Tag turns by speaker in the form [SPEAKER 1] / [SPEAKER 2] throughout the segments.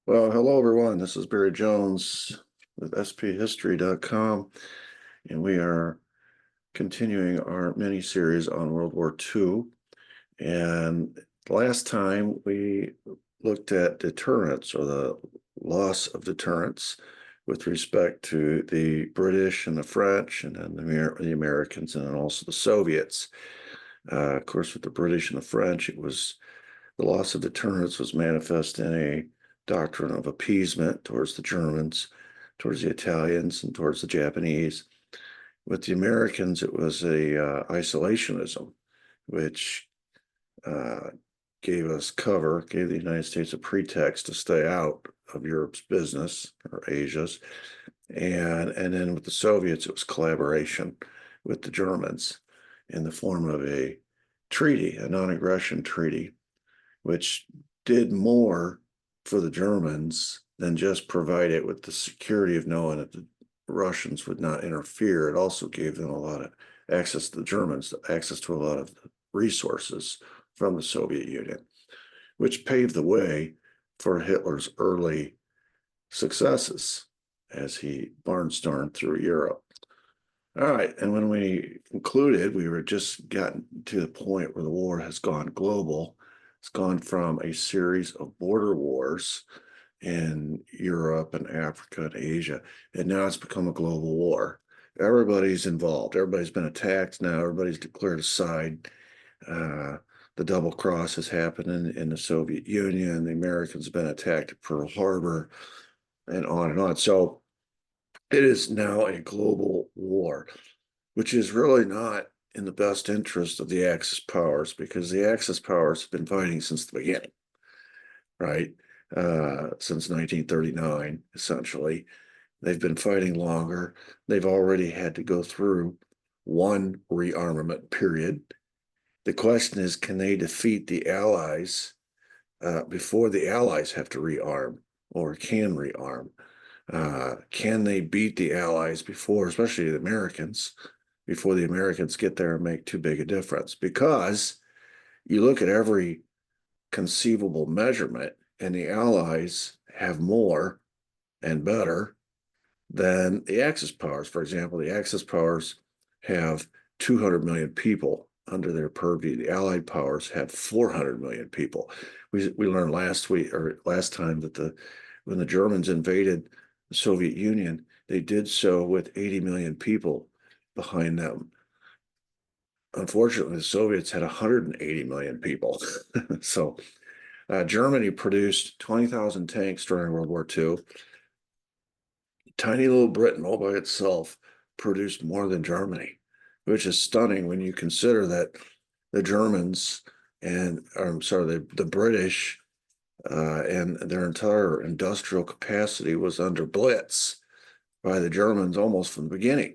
[SPEAKER 1] Well, hello everyone. This is Barry Jones with sphistory.com, and we are continuing our mini series on World War II. And last time we looked at deterrence, or the loss of deterrence, with respect to the British and the French, and then the Americans, and then also the Soviets. Of course, with the British and the French, it was the loss of deterrence was manifest in a doctrine of appeasement towards the Germans, towards the Italians, and towards the Japanese. With the Americans, it was a isolationism, which uh, gave us cover, gave the United States a pretext to stay out of Europe's business or Asia's. And then with the Soviets, it was collaboration with the Germans in the form of a treaty, a non-aggression treaty, which did more for the Germans than just provide it with the security of knowing that the Russians would not interfere. It also gave them a lot of access to the Germans, access to a lot of resources from the Soviet Union, which paved the way for Hitler's early successes as he barnstormed through Europe. All right, and when we concluded, we were just gotten to the point where the war has gone global. It's gone from a series of border wars in Europe and Africa and Asia, and now it's become a global war. Everybody's involved. Everybody's been attacked now. Everybody's declared a side. The double cross has happened in the Soviet Union. The Americans have been attacked at Pearl Harbor, and on and on. So it is now a global war, which is really not in the best interest of the Axis powers, because the Axis powers have been fighting since the beginning, right? Since 1939, essentially. They've been fighting longer. They've already had to go through one rearmament period. The question is, can they defeat the Allies before the Allies have to rearm, or can rearm? Can they beat the Allies before, especially the Americans, before the Americans get there and make too big a difference? Because you look at every conceivable measurement, and the Allies have more and better than the Axis powers. For example, the Axis powers have 200 million people under their purview. The Allied powers have 400 million people. We learned last time that when the Germans invaded the Soviet Union, they did so with 80 million people behind them. Unfortunately, the Soviets had 180 million people. So Germany produced 20,000 tanks during World War II. Tiny little Britain all by itself produced more than Germany, which is stunning when you consider that the Germans the British and their entire industrial capacity was under blitz by the Germans almost from the beginning.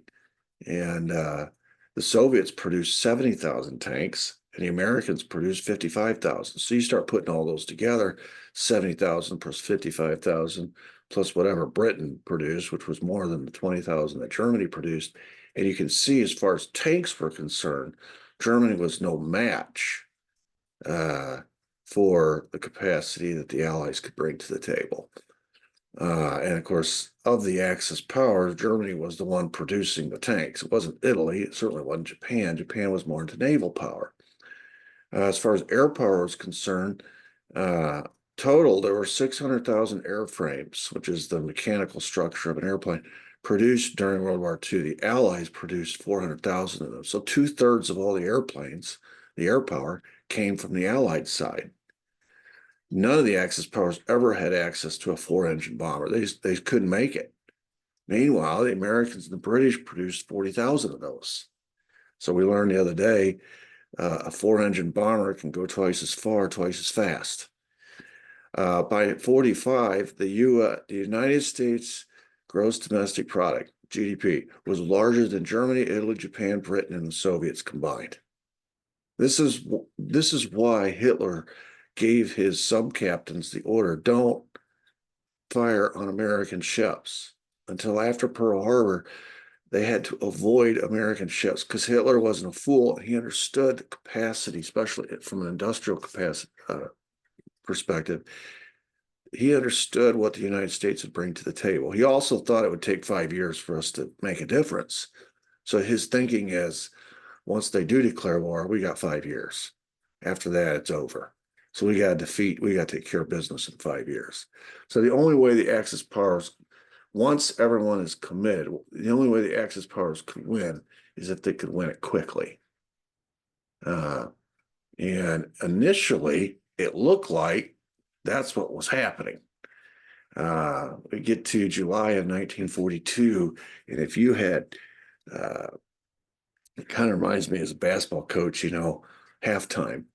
[SPEAKER 1] And the Soviets produced 70,000 tanks, and the Americans produced 55,000. So you start putting all those together, 70,000 plus 55,000 plus whatever Britain produced, which was more than the 20,000 that Germany produced. And you can see, as far as tanks were concerned, Germany was no match for the capacity that the Allies could bring to the table. And of course, of the Axis powers, Germany was the one producing the tanks. It wasn't Italy. It certainly wasn't Japan. Japan was more into naval power. As far as air power is concerned, total, there were 600,000 airframes, which is the mechanical structure of an airplane, produced during World War II. The Allies produced 400,000 of them. So 2/3 of all the airplanes, the air power, came from the Allied side. None of the Axis powers ever had access to a 4-engine bomber. They couldn't make it. Meanwhile, the Americans and the British produced 40,000 of those. So we learned the other day a 4-engine bomber can go twice as far, twice as fast. By 45, the United States gross domestic product, GDP, was larger than Germany, Italy, Japan, Britain, and the Soviets combined. This is why Hitler gave his sub-captains the order, don't fire on American ships. Until after Pearl Harbor, they had to avoid American ships, because Hitler wasn't a fool. He understood the capacity, especially from an industrial capacity perspective. he understood what the United States would bring to the table. He also thought it would take 5 years for us to make a difference. So his thinking is, once they do declare war, we got 5 years. After that, it's over. So we got to take care of business in 5 years. So the only way the Axis powers, once everyone is committed, the only way the Axis powers could win is if they could win it quickly. And initially, it looked like that's what was happening. We get to July of 1942, and if you had, it kind of reminds me as a basketball coach, halftime.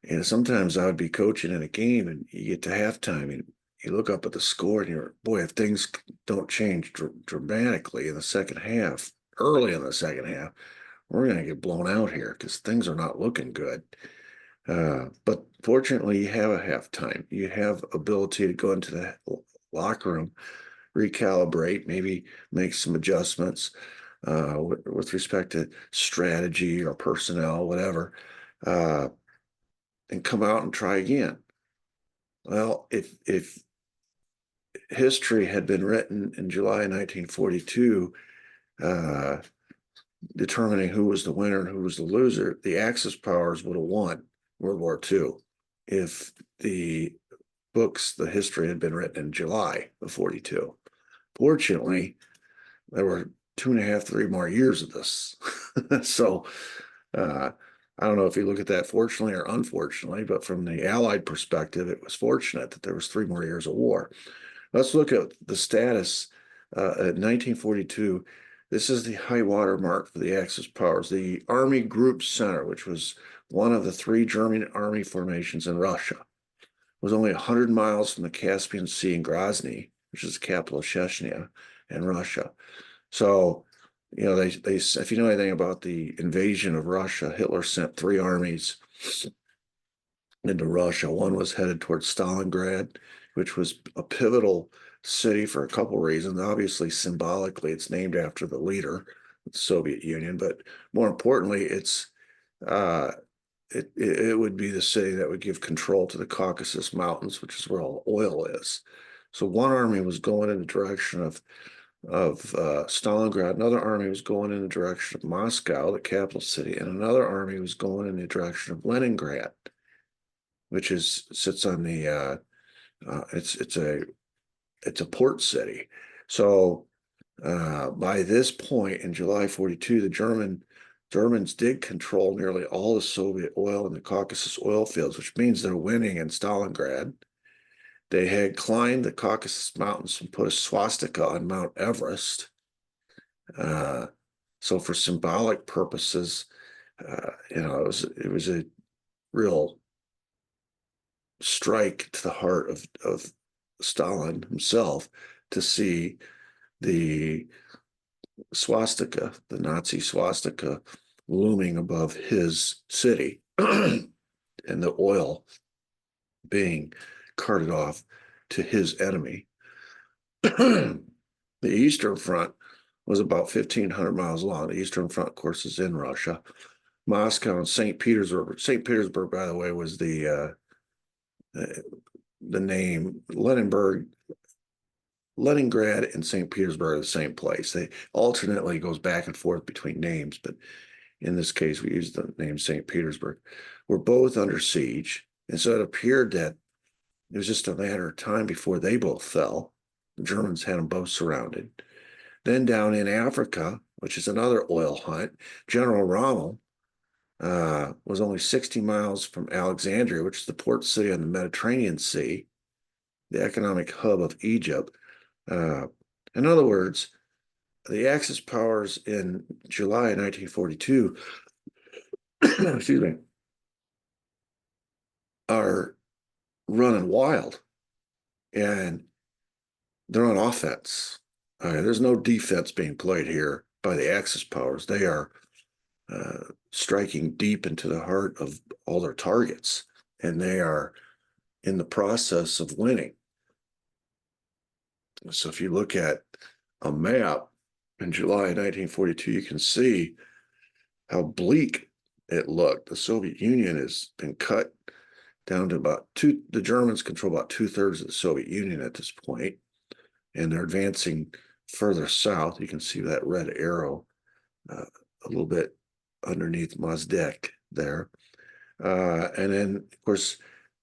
[SPEAKER 1] And sometimes I would be coaching in a game, and you get to halftime, and you look up at the score, and you're, boy, if things don't change dramatically in the second half, early in the second half, we're going to get blown out here because things are not looking good. But fortunately, you have a halftime. You have ability to go into the locker room, recalibrate, maybe make some adjustments with respect to strategy or personnel, whatever, and come out and try again. Well, if history had been written in July 1942, determining who was the winner and who was the loser, the Axis powers would have won World War II if the history had been written in July of 42. Fortunately, there were 2.5, 3 more years of this. So I don't know if you look at that fortunately or unfortunately, but from the Allied perspective, it was fortunate that there was 3 more years of war. Let's look at the status at 1942. This is the high water mark for the Axis powers. The Army Group Center, which was one of the 3 German army formations in Russia, was only 100 miles from the Caspian Sea in Grozny, which is the capital of Chechnya in Russia. So, they if you know anything about the invasion of Russia, Hitler sent 3 armies into Russia. One was headed towards Stalingrad, which was a pivotal city for a couple reasons. Obviously, symbolically, it's named after the leader of the Soviet Union, but more importantly, it would be the city that would give control to the Caucasus Mountains, which is where all oil is. So one army was going in the direction of Stalingrad. Another army was going in the direction of Moscow, the capital city, and another army was going in the direction of Leningrad, which sits on the it's a port city. So by this point in July 42, the Germans did control nearly all the Soviet oil in the Caucasus oil fields, which means they're winning in Stalingrad. They had climbed the Caucasus Mountains and put a swastika on Mount Everest. So for symbolic purposes, it was a real strike to the heart of Stalin himself to see the swastika, the Nazi swastika, looming above his city and the oil being carted off to his enemy. The Eastern Front was about 1,500 miles long. The Eastern Front, of course, is in Russia. Moscow and St. Petersburg. St. Petersburg, by the way, was the name. Leningrad and St. Petersburg are the same place. They alternately goes back and forth between names, but in this case, we use the name St. Petersburg. We're both under siege, and so it appeared that it was just a matter of time before they both fell. The Germans had them both surrounded. Then down in Africa, which is another oil hunt, General Rommel was only 60 miles from Alexandria, which is the port city on the Mediterranean Sea, the economic hub of Egypt. In other words, the Axis powers in July 1942, excuse me, are running wild, and they're on offense. There's no defense being played here by the Axis powers. They are striking deep into the heart of all their targets, and they are in the process of winning. So if you look at a map in July 1942, you can see how bleak it looked. The Soviet Union has been cut down to about two. The Germans control about 2/3 of the Soviet Union at this point, and they're advancing further south. You can see that red arrow a little bit underneath Mozdek there. And then, of course,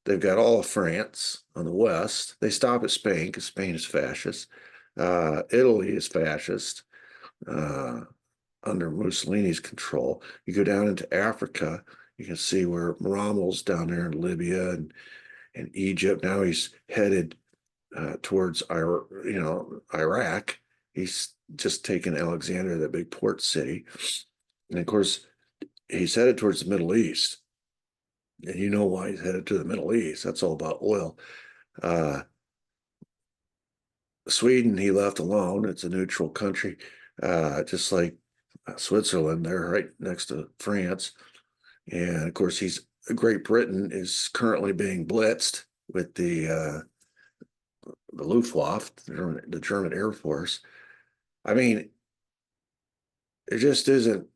[SPEAKER 1] they've got all of France on the west. They stop at Spain because Spain is fascist. Italy is fascist under Mussolini's control. You go down into Africa, you can see where Rommel's down there in Libya and Egypt. Now he's headed towards Iraq. He's just taken Alexandria, that big port city. And of course, he's headed towards the Middle East. And you know why he's headed to the Middle East. That's all about oil. Sweden, he left alone. It's a neutral country, just like Switzerland. They're right next to France. And of course, Great Britain is currently being blitzed with the Luftwaffe, the German Air Force. I mean, it just isn't.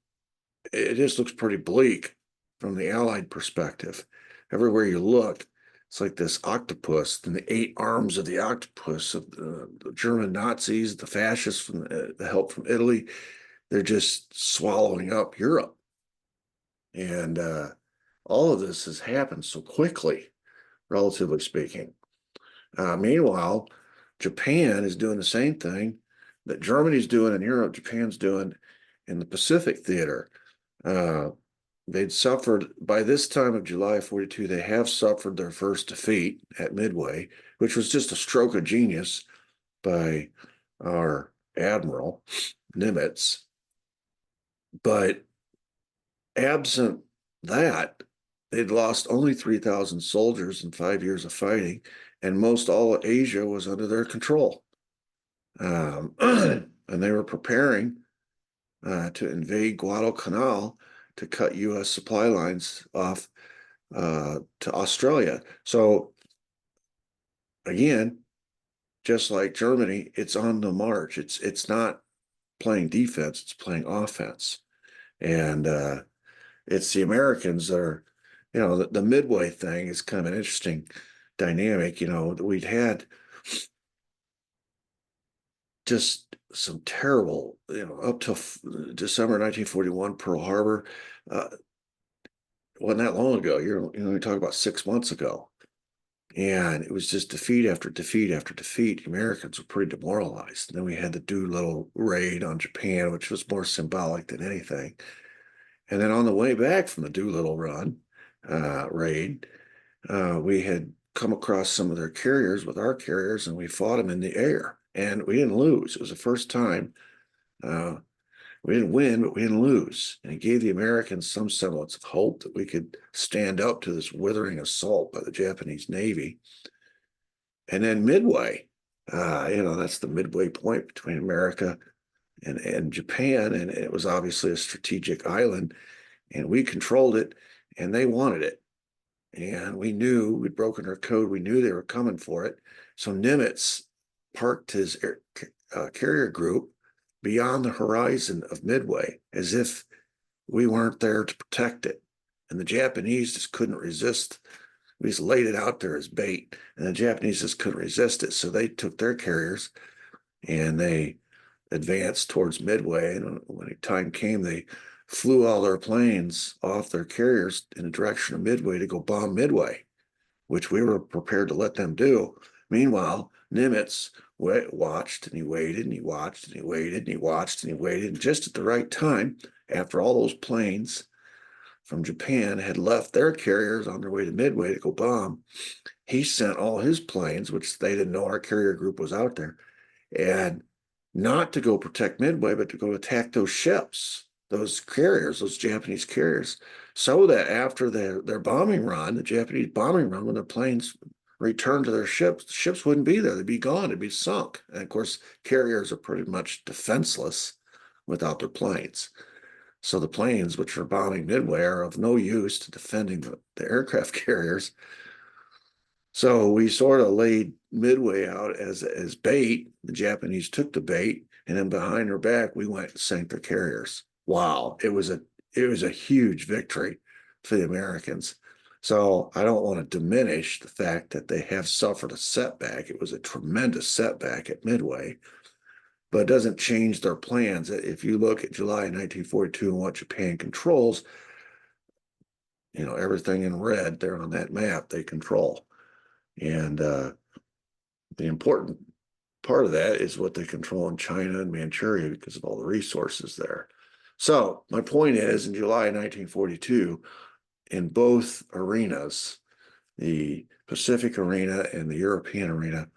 [SPEAKER 1] It just looks pretty bleak from the Allied perspective. Everywhere you look, it's like this octopus and the 8 arms of the octopus of the German Nazis, the fascists from the help from Italy. They're just swallowing up Europe. And all of this has happened so quickly, relatively speaking. Meanwhile, Japan is doing the same thing that Germany's doing in Europe, Japan's doing in the Pacific theater. They'd suffered, by this time of July 42, they have suffered their first defeat at Midway, which was just a stroke of genius by our admiral, Nimitz. But absent that, they'd lost only 3,000 soldiers in 5 years of fighting, and most all of Asia was under their control. And they were preparing to invade Guadalcanal to cut U.S. supply lines off to Australia. So again, just like Germany, it's on the march. It's not playing defense, it's playing offense. And it's the Americans that are, the Midway thing is kind of an interesting dynamic. We'd had just some terrible, up to December 1941, Pearl Harbor. Wasn't that long ago. We talk about 6 months ago. And it was just defeat after defeat after defeat. The Americans were pretty demoralized. And then we had the Doolittle raid on Japan, which was more symbolic than anything. And then on the way back from the Doolittle raid, we had come across some of their carriers with our carriers, and we fought them in the air. And we didn't lose. It was the first time. We didn't win, but we didn't lose. And it gave the Americans some semblance of hope that we could stand up to this withering assault by the Japanese Navy. And then Midway, that's the midway point between America and Japan. And it was obviously a strategic island, and we controlled it, and they wanted it. And we knew we'd broken our code. We knew they were coming for it. So Nimitz parked his carrier group beyond the horizon of Midway, as if we weren't there to protect it. And the Japanese just couldn't resist. We just laid it out there as bait, and the Japanese just couldn't resist it. So they took their carriers and they advanced towards Midway. And when the time came, they flew all their planes off their carriers in the direction of Midway to go bomb Midway, which we were prepared to let them do. Meanwhile, Nimitz watched, and he waited, and he watched, and he waited, and he watched, and he waited. And just at the right time, after all those planes from Japan had left their carriers on their way to Midway to go bomb, he sent all his planes, which they didn't know our carrier group was out there, and not to go protect Midway, but to go attack those ships, those carriers, those Japanese carriers, so that after their bombing run, the Japanese bombing run, when their planes returned to their ships, the ships wouldn't be there. They'd be gone. They'd be sunk. And of course, carriers are pretty much defenseless without their planes. So the planes, which are bombing Midway, are of no use to defending the aircraft carriers. So we sort of laid Midway out as bait. The Japanese took the bait, and then behind their back, we went and sank their carriers. Wow, it was a huge victory for the Americans. So I don't want to diminish the fact that they have suffered a setback. It was a tremendous setback at Midway, but it doesn't change their plans. If you look at July 1942 and what Japan controls, everything in red there on that map they control. And the important part of that is what they control in China and Manchuria because of all the resources there. So my point is, in July 1942, in both arenas, the Pacific arena and the European arena,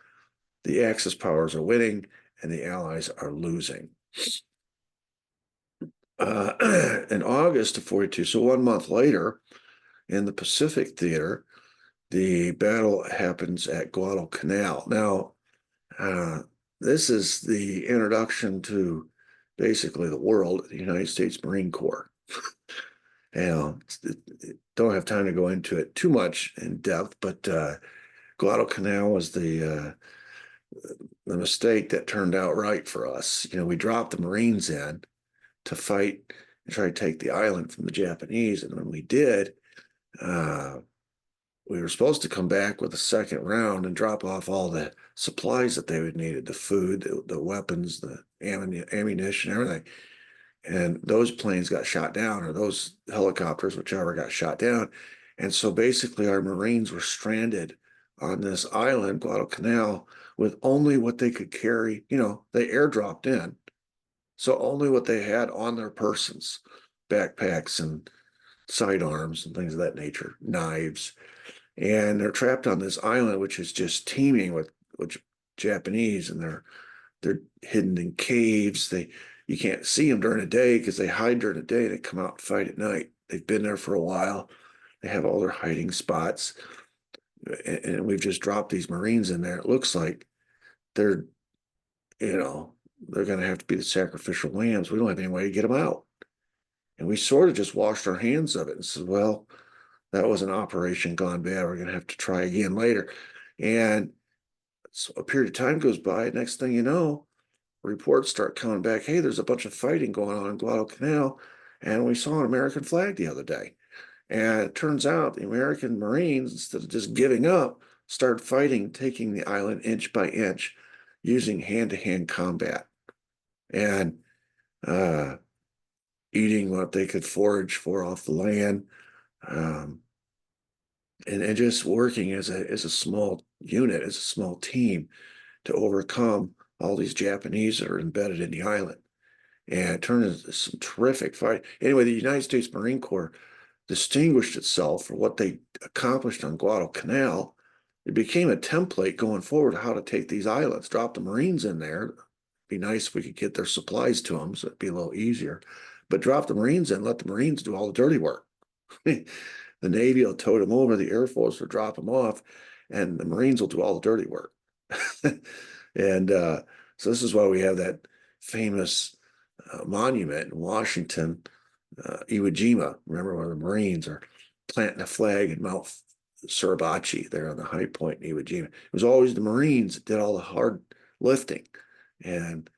[SPEAKER 1] the Axis powers are winning and the Allies are losing. In August of 42, so 1 month later, in the Pacific theater, the battle happens at Guadalcanal. Now, this is the introduction to basically the world, the United States Marine Corps. Don't have time to go into it too much in depth, but Guadalcanal was the mistake that turned out right for us. We dropped the Marines in to fight and try to take the island from the Japanese, and when we did, we were supposed to come back with a second round and drop off all the supplies that they would need, the food, the weapons, the ammunition, everything. And those planes got shot down, or those helicopters, whichever, got shot down. And so basically our Marines were stranded on this island, Guadalcanal, with only what they could carry. They airdropped in. So only what they had on their persons, backpacks and sidearms and things of that nature, knives. And they're trapped on this island, which is just teeming with Japanese, and they're hidden in caves. You can't see them during the day because they hide during the day and they come out and fight at night. They've been there for a while. They have all their hiding spots, and we've just dropped these Marines in there. It looks like they're going to have to be the sacrificial lambs. We don't have any way to get them out. And we sort of just washed our hands of it and said, well, that was an operation gone bad. We're going to have to try again later. And so a period of time goes by. Next thing you know, reports start coming back. Hey, there's a bunch of fighting going on in Guadalcanal. And we saw an American flag the other day. And it turns out the American Marines, instead of just giving up, started fighting, taking the island inch by inch, using hand-to-hand combat. And eating what they could forage for off the land, and just working as a small unit, as a small team, to overcome all these Japanese that are embedded in the island. And it turned into some terrific fight. Anyway, the United States Marine Corps distinguished itself for what they accomplished on Guadalcanal. It became a template going forward how to take these islands, drop the Marines in there. It'd be nice if we could get their supplies to them, so it'd be a little easier. But drop the Marines in, let the Marines do all the dirty work. The Navy will tote them over, the Air Force will drop them off, and the Marines will do all the dirty work. And so this is why we have that famous monument in Washington, Iwo Jima. Remember, where the Marines are planting a flag in Mount Suribachi there on the high point in Iwo Jima. It was always the Marines that did all the hard lifting. And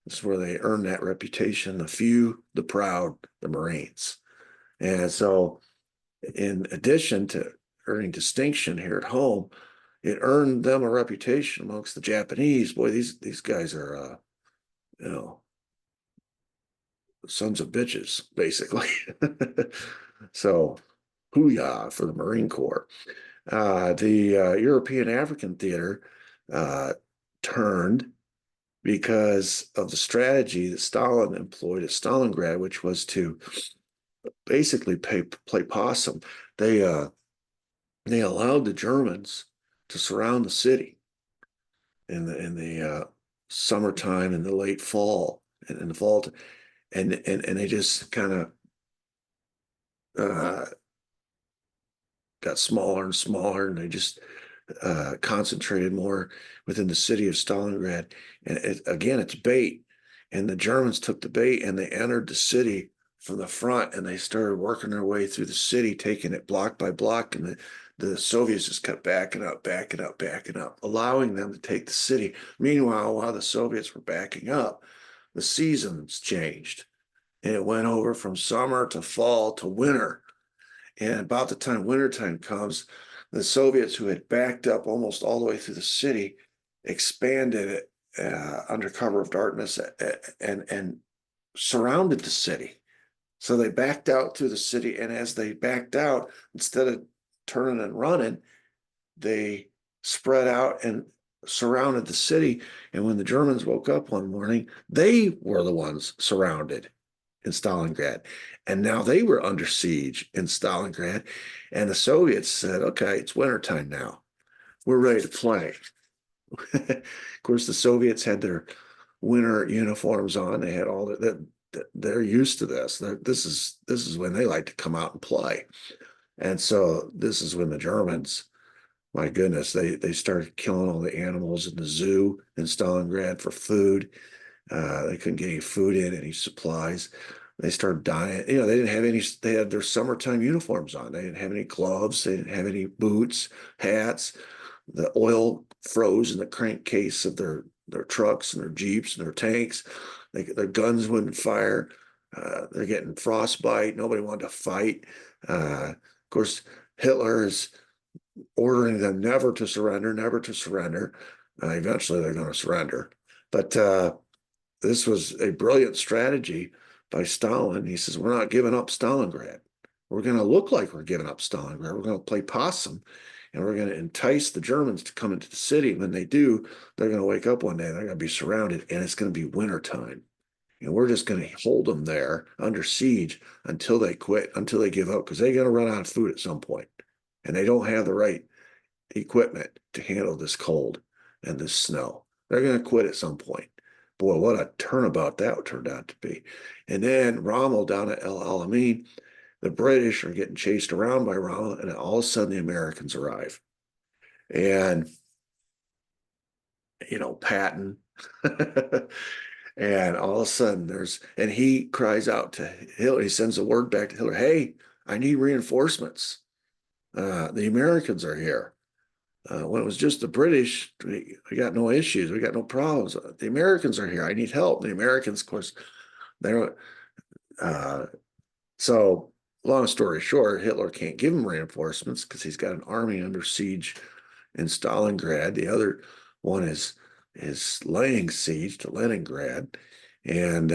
[SPEAKER 1] this is where they earned that reputation: the few, the proud, the Marines. And so, in addition to earning distinction here at home, it earned them a reputation amongst the Japanese. Boy, these guys are, sons of bitches, basically. So, hoo-yah for the Marine Corps. The European African theater turned because of the strategy that Stalin employed at Stalingrad, which was to basically play possum. They allowed the Germans to surround the city in the summertime and the late fall and in the fall, and they just kind of got smaller and smaller, and they just concentrated more within the city of Stalingrad. And again, it's bait. And the Germans took the bait and they entered the city from the front, and they started working their way through the city, taking it block by block. And the Soviets just kept backing up, allowing them to take the city. Meanwhile, while the Soviets were backing up, the seasons changed. And it went over from summer to fall to winter. And about the time wintertime comes, the Soviets, who had backed up almost all the way through the city, expanded it under cover of darkness and surrounded the city. So they backed out through the city, and as they backed out, instead of turning and running, they spread out and surrounded the city. And when the Germans woke up one morning, they were the ones surrounded in Stalingrad. And now they were under siege in Stalingrad. And the Soviets said, okay, it's wintertime now. We're ready to play. Of course, the Soviets had their winter uniforms on. They had all that. They're used to this. This is when they like to come out and play. And so this is when the Germans, my goodness, they started killing all the animals in the zoo in Stalingrad for food. They couldn't get any food in, any supplies. They started dying. You know, they didn't have any, they had their summertime uniforms on. They didn't have any gloves. They didn't have any boots, hats. The oil froze in the crankcase of their trucks and their Jeeps and their tanks. Their guns wouldn't fire. They're getting frostbite. Nobody wanted to fight. Of course, Hitler is ordering them never to surrender, never to surrender. Eventually, they're going to surrender. But this was a brilliant strategy by Stalin. He says, we're not giving up Stalingrad. We're going to look like we're giving up Stalingrad. We're going to play possum, and we're going to entice the Germans to come into the city. When they do, they're going to wake up one day, they're going to be surrounded, and it's going to be wintertime. And we're just going to hold them there under siege until they quit, until they give up, because they're going to run out of food at some point. And they don't have the right equipment to handle this cold and this snow. They're going to quit at some point. Boy, what a turnabout that turned out to be. And then Rommel down at El Alamein, the British are getting chased around by Rommel, and all of a sudden the Americans arrive. And, you know, Patton. And all of a sudden and he cries out to Hitler, he sends a word back to Hitler, hey, I need reinforcements. The Americans are here. When it was just the British, we got no issues. We got no problems. The Americans are here. I need help. The Americans, of course, they don't. So long story short, Hitler can't give him reinforcements because he's got an army under siege in Stalingrad. The other one is laying siege to Leningrad and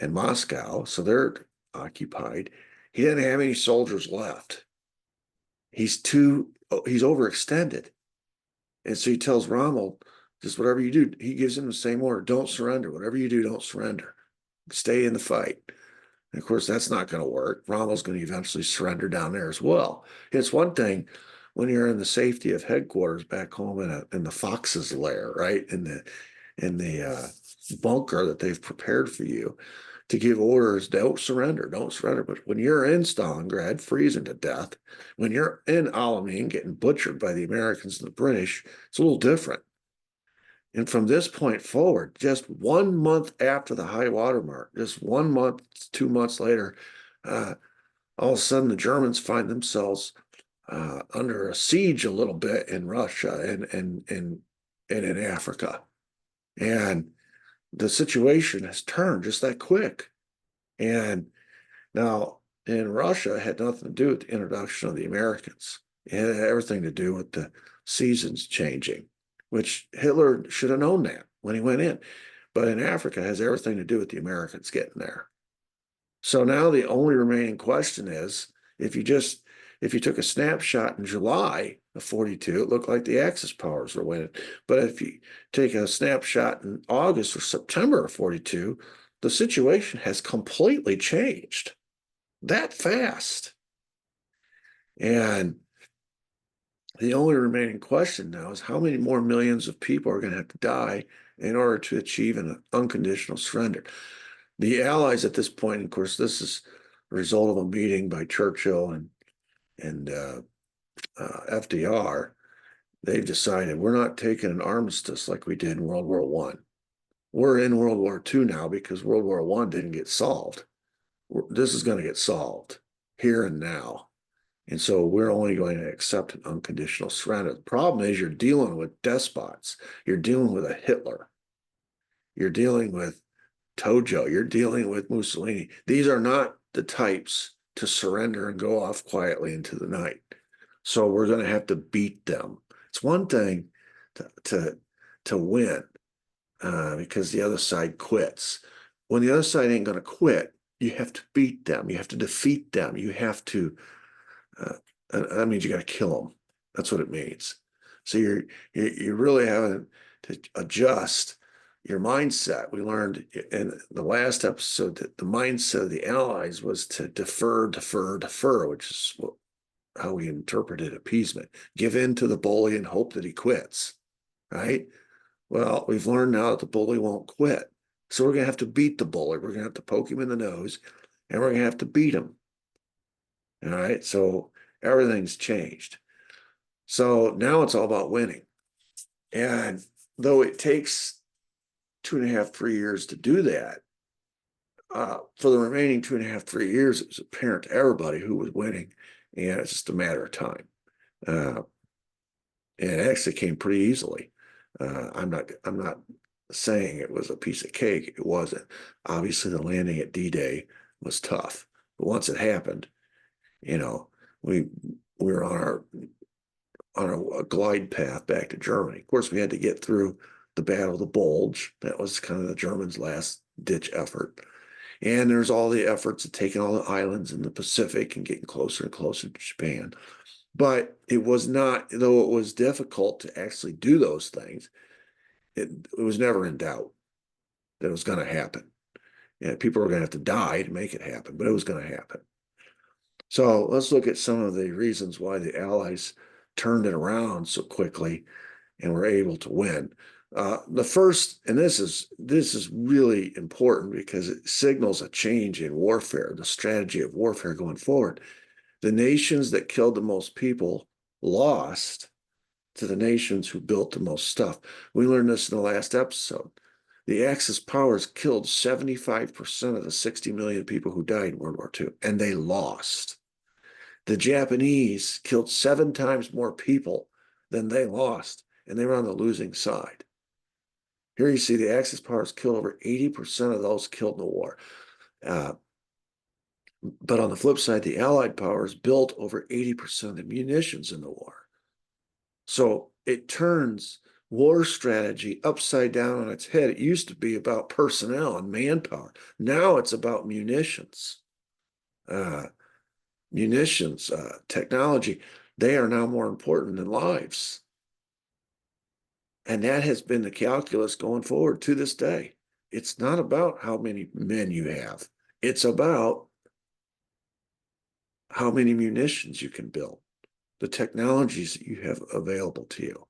[SPEAKER 1] Moscow. So they're occupied. He didn't have any soldiers left. He's overextended. And so he tells Rommel, just whatever you do, he gives him the same order. Don't surrender. Whatever you do, don't surrender. Stay in the fight. And of course, that's not going to work. Rommel's going to eventually surrender down there as well. It's one thing when you're in the safety of headquarters back home in the Fox's lair, right? In the bunker that they've prepared for you, to give orders, don't surrender, don't surrender. But when you're in Stalingrad, freezing to death, when you're in Alamein getting butchered by the Americans and the British, it's a little different. And from this point forward, just 1 month after the high water mark, just 1 month, 2 months later, all of a sudden the Germans find themselves under a siege a little bit in Russia and in Africa. And the situation has turned just that quick. And now in Russia, it had nothing to do with the introduction of the Americans. It had everything to do with the seasons changing, which Hitler should have known that when he went in. But in Africa, it has everything to do with the Americans getting there. So now the only remaining question is, if you took a snapshot in July of 42, it looked like the Axis powers were winning. But if you take a snapshot in August or September of 42, the situation has completely changed that fast. And the only remaining question now is how many more millions of people are going to have to die in order to achieve an unconditional surrender. The Allies at this point, of course, this is a result of a meeting by Churchill and FDR. They've decided we're not taking an armistice like we did in World War I. We're in World War II now because World War I didn't get solved. This is going to get solved here and now. And so we're only going to accept an unconditional surrender. The problem is you're dealing with despots. You're dealing with a Hitler. You're dealing with Tojo. You're dealing with Mussolini. These are not the types to surrender and go off quietly into the night. So we're going to have to beat them. It's one thing to win because the other side quits. When the other side ain't going to quit, you have to beat them. You have to defeat them. You have to. That means you got to kill them. That's what it means. So you're really having to adjust your mindset. We learned in the last episode that the mindset of the Allies was to defer, which is how we interpreted appeasement. Give in to the bully and hope that he quits, right? Well, we've learned now that the bully won't quit. So we're going to have to beat the bully. We're going to have to poke him in the nose, and we're going to have to beat him. All right, so everything's changed. So now it's all about winning. And though it takes 2.5, 3 years to do that, for the remaining 2.5, 3 years, it was apparent to everybody who was winning, and it's just a matter of time. And it actually came pretty easily. I'm not saying it was a piece of cake. It wasn't. Obviously, the landing at D-Day was tough, but once it happened, you know, we were on a glide path back to Germany. Of course, we had to get through the Battle of the Bulge. That was kind of the Germans' last ditch effort. And there's all the efforts of taking all the islands in the Pacific and getting closer and closer to Japan. But it was not, though it was difficult to actually do those things, it was never in doubt that it was going to happen. Yeah, people were going to have to die to make it happen, but it was going to happen. So let's look at some of the reasons why the Allies turned it around so quickly and were able to win. The first, and this is really important because it signals a change in warfare, the strategy of warfare going forward. The nations that killed the most people lost to the nations who built the most stuff. We learned this in the last episode. The Axis powers killed 75% of the 60 million people who died in World War II, and they lost. The Japanese killed 7 times more people than they lost, and they were on the losing side. Here you see the Axis powers killed over 80% of those killed in the war. But on the flip side, the Allied powers built over 80% of the munitions in the war. So it turns war strategy upside down on its head. It used to be about personnel and manpower. Now it's about munitions. Technology, they are now more important than lives. And that has been the calculus going forward to this day. It's not about how many men you have. It's about how many munitions you can build, the technologies that you have available to you.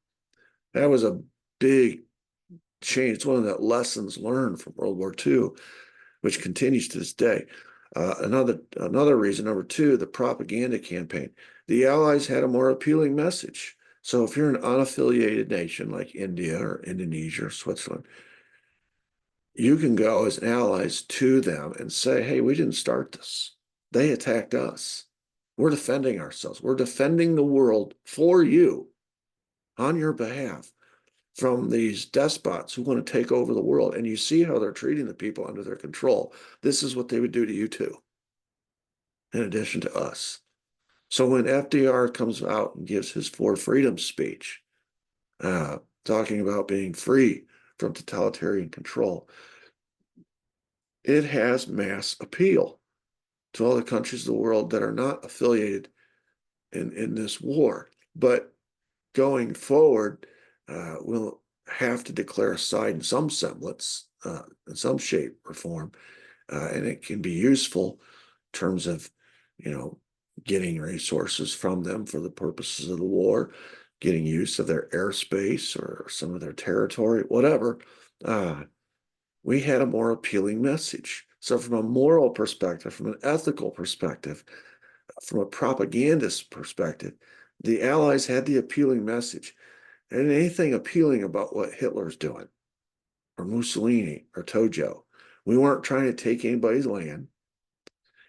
[SPEAKER 1] That was a big change. It's one of the lessons learned from World War II, which continues to this day. Another reason, number 2, the propaganda campaign. The Allies had a more appealing message. So if you're an unaffiliated nation like India or Indonesia or Switzerland, you can go as allies to them and say, hey, we didn't start this. They attacked us. We're defending ourselves. We're defending the world for you on your behalf from these despots who want to take over the world. And you see how they're treating the people under their control. This is what they would do to you too, in addition to us. So when FDR comes out and gives his 4 Freedoms speech, talking about being free from totalitarian control, it has mass appeal to all the countries of the world that are not affiliated in this war. But going forward, we'll have to declare a side in some semblance, in some shape or form, and it can be useful in terms of, getting resources from them for the purposes of the war, getting use of their airspace or some of their territory, whatever. We had a more appealing message. So from a moral perspective, from an ethical perspective, from a propagandist perspective, the Allies had the appealing message. And anything appealing about what Hitler's doing, or Mussolini, or Tojo. We weren't trying to take anybody's land.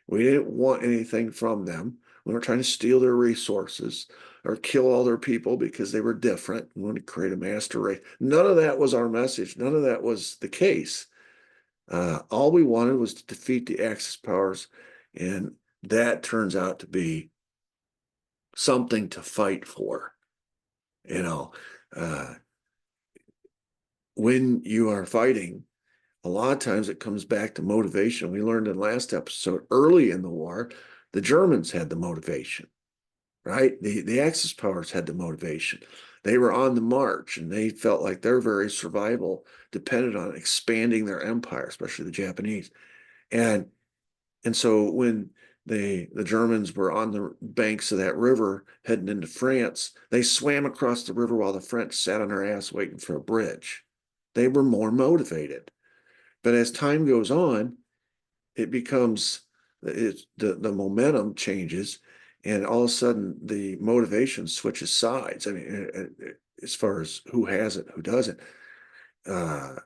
[SPEAKER 1] We didn't want anything from them. We weren't trying to steal their resources or kill all their people because they were different. We wanted to create a master race. None of that was our message. None of that was the case. All we wanted was to defeat the Axis powers and that turns out to be something to fight for. You know, uh, when you are fighting, a lot of times it comes back to motivation. We learned in last episode, early in the war, the Germans had the motivation, right? The Axis powers had the motivation. They were on the march and they felt like their very survival depended on expanding their empire, especially the Japanese. And and so when the Germans were on the banks of that river heading into France, they swam across the river while the French sat on their ass waiting for a bridge. They were more motivated. But as time goes on, it becomes the momentum changes, and all of a sudden the motivation switches sides. I mean, as far as who has it, who doesn't. Uh,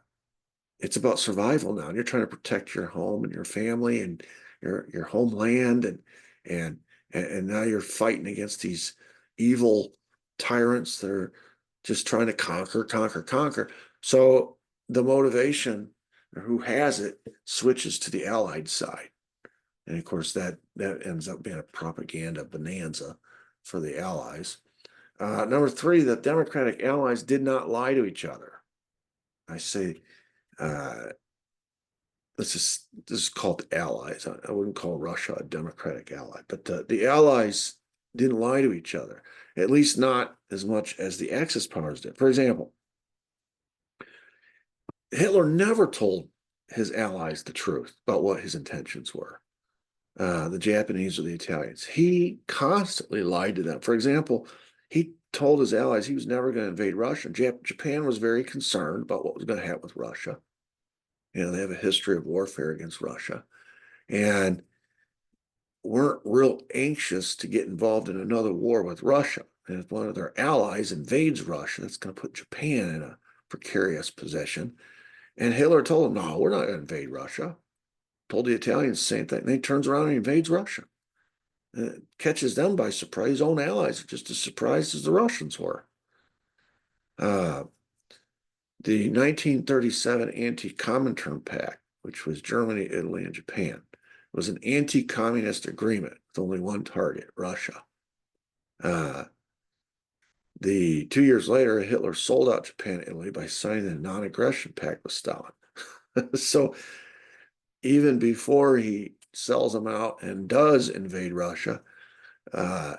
[SPEAKER 1] it's about survival now. And you're trying to protect your home and your family and your homeland, and and now you're fighting against these evil tyrants that are just trying to conquer, conquer, conquer. So the motivation, or who has it, switches to the Allied side. And of course, that ends up being a propaganda bonanza for the Allies. Number three, the Democratic Allies did not lie to each other. I say, uh, this is called allies. I wouldn't call Russia a democratic ally, but the allies didn't lie to each other, at least not as much as the Axis powers did. For example, Hitler never told his allies the truth about what his intentions were, the Japanese or the Italians. He constantly lied to them. For example, he told his allies he was never going to invade Russia. Japan was very concerned about what was going to happen with Russia. You know, they have a history of warfare against Russia and weren't real anxious to get involved in another war with Russia. And if one of their allies invades Russia, that's going to put Japan in a precarious position. And Hitler told them, no, we're not going to invade Russia. Told the Italians the same thing. And he turns around and invades Russia. And it catches them by surprise. His own allies are just as surprised as the Russians were. Uh, the 1937 Anti-Comintern Pact, which was Germany, Italy, and Japan, was an anti-communist agreement with only one target, Russia. The 2 years later, Hitler sold out Japan and Italy by signing the non-aggression pact with Stalin. So even before he sells them out and does invade Russia,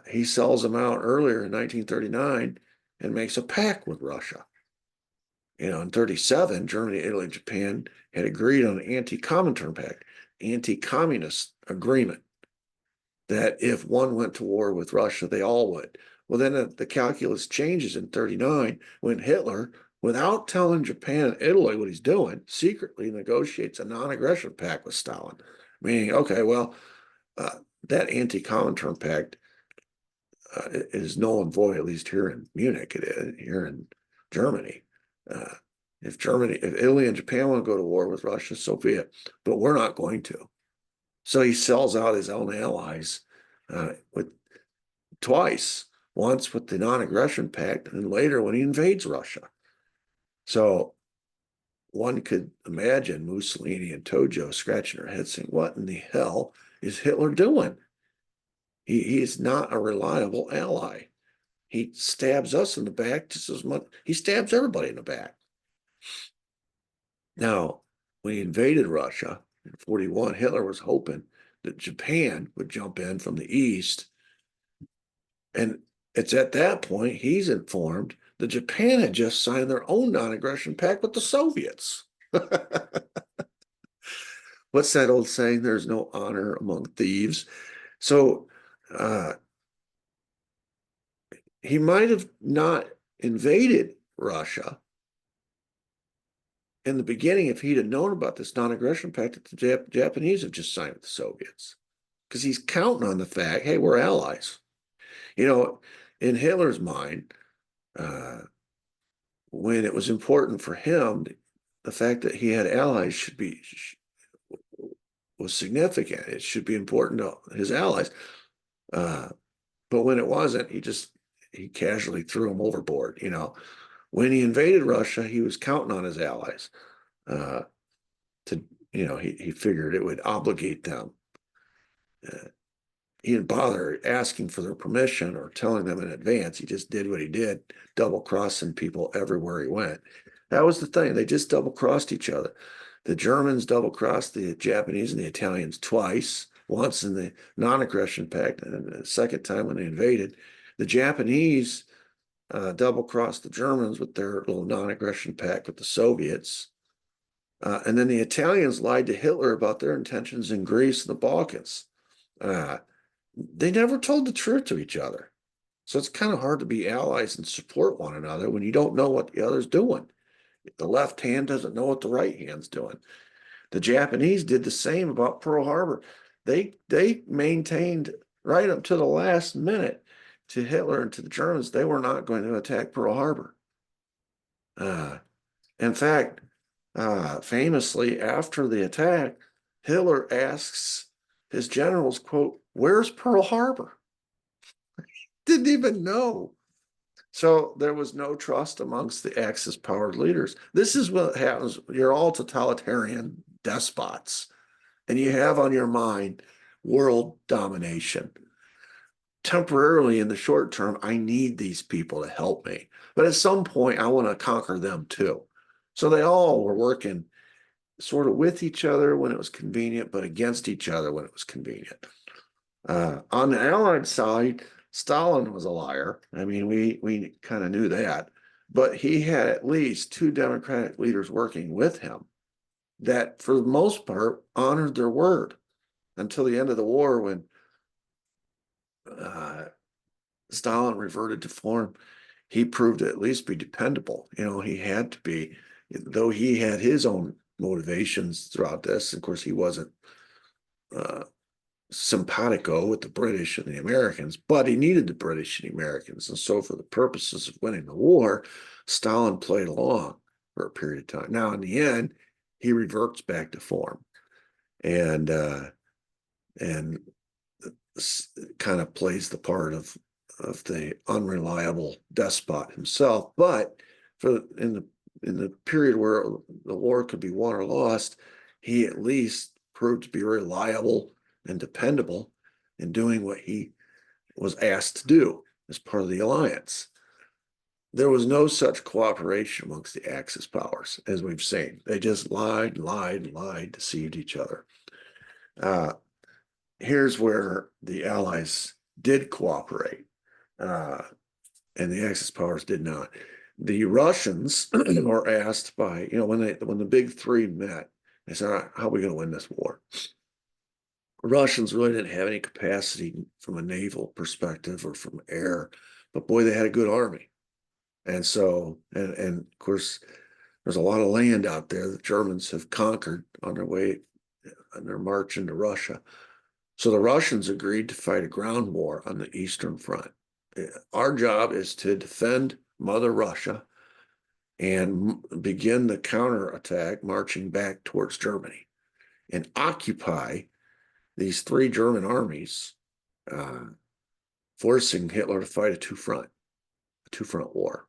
[SPEAKER 1] he sells them out earlier in 1939 and makes a pact with Russia. You know, in 1937, Germany, Italy, and Japan had agreed on an anti-Comintern pact, anti-communist agreement, that if one went to war with Russia, they all would. Well, then the calculus changes in 1939 when Hitler, without telling Japan and Italy what he's doing, secretly negotiates a non-aggression pact with Stalin, meaning, okay, well, that anti-Comintern pact is null and void, at least here in Munich, it is, here in Germany. If Italy and Japan want to go to war with Russia, so be it. But we're not going to. So he sells out his own allies with twice, once with the non-aggression pact, and then later when he invades Russia. So one could imagine Mussolini and Tojo scratching their heads saying, what in the hell is Hitler doing? He is not a reliable ally. He stabs us in the back just as much. He stabs everybody in the back. Now, when he invaded Russia in 1941, Hitler was hoping that Japan would jump in from the east. And it's at that point he's informed that Japan had just signed their own non-aggression pact with the Soviets. What's that old saying? There's no honor among thieves. So he might have not invaded Russia in the beginning if he'd have known about this non-aggression pact that the Japanese have just signed with the Soviets, because he's counting on the fact, hey, we're allies. You know, in Hitler's mind, when it was important for him, the fact that he had allies was significant. It should be important to his allies. But when it wasn't, he casually threw them overboard. You know, when he invaded Russia, he was counting on his allies to, you know, he figured it would obligate them he didn't bother asking for their permission or telling them in advance. He just did what he did, double crossing people everywhere he went. That was the thing. They just double crossed each other. The Germans double crossed the Japanese and the Italians twice, once in the non-aggression pact, and the second time when they invaded. The Japanese double crossed the Germans with their little non-aggression pact with the Soviets. And then the Italians lied to Hitler about their intentions in Greece and the Balkans. They never told the truth to each other. So it's kind of hard to be allies and support one another when you don't know what the other's doing. The left hand doesn't know what the right hand's doing. The Japanese did the same about Pearl Harbor. They maintained right up to the last minute to Hitler and to the Germans, they were not going to attack Pearl Harbor. In fact, famously, after the attack, Hitler asks his generals, quote, "Where's Pearl Harbor?" Didn't even know. So there was no trust amongst the Axis powered leaders. This is what happens. You're all totalitarian despots, and you have on your mind world domination. Temporarily, in the short term, I need these people to help me. But at some point, I want to conquer them too. So they all were working sort of with each other when it was convenient, but against each other when it was convenient. On the Allied side, Stalin was a liar. I mean, we kind of knew that, but he had at least two Democratic leaders working with him that, for the most part, honored their word until the end of the war when Stalin reverted to form. He proved to at least be dependable. You know, he had to be, though he had his own motivations throughout this. Of course, he wasn't simpatico with the British and the Americans, but he needed the British and the Americans. And so for the purposes of winning the war, Stalin played along for a period of time. Now, in the end, he reverts back to form and kind of plays the part of the unreliable despot himself. But in the period where the war could be won or lost, he at least proved to be reliable and dependable in doing what he was asked to do as part of the alliance. There was no such cooperation amongst the Axis powers, as we've seen. They just lied, deceived each other. Here's where the Allies did cooperate, and the Axis powers did not. The Russians were asked by, when the big three met, they said, "All right, how are we going to win this war?" Russians really didn't have any capacity from a naval perspective or from air, but boy, they had a good army. And so, and of course, there's a lot of land out there that Germans have conquered on their march into Russia. So the Russians agreed to fight a ground war on the Eastern Front. Our job is to defend Mother Russia and begin the counterattack marching back towards Germany and occupy these three German armies, forcing Hitler to fight a two-front war.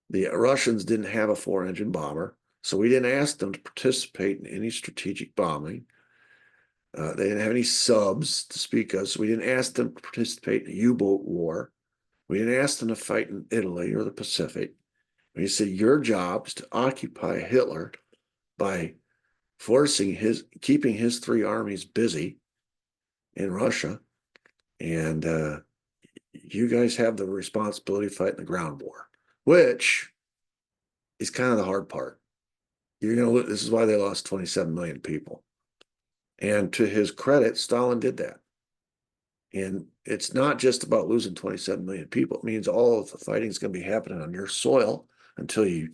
[SPEAKER 1] The Russians didn't have a four-engine bomber, so we didn't ask them to participate in any strategic bombing. They didn't have any subs to speak of, so we didn't ask them to participate in a U-boat war. We didn't ask them to fight in Italy or the Pacific. We said, your job is to occupy Hitler by keeping his three armies busy in Russia, and you guys have the responsibility of fighting the ground war, which is kind of the hard part. This is why they lost 27 million people. And to his credit, Stalin did that. And it's not just about losing 27 million people. It means all of the fighting is going to be happening on your soil until you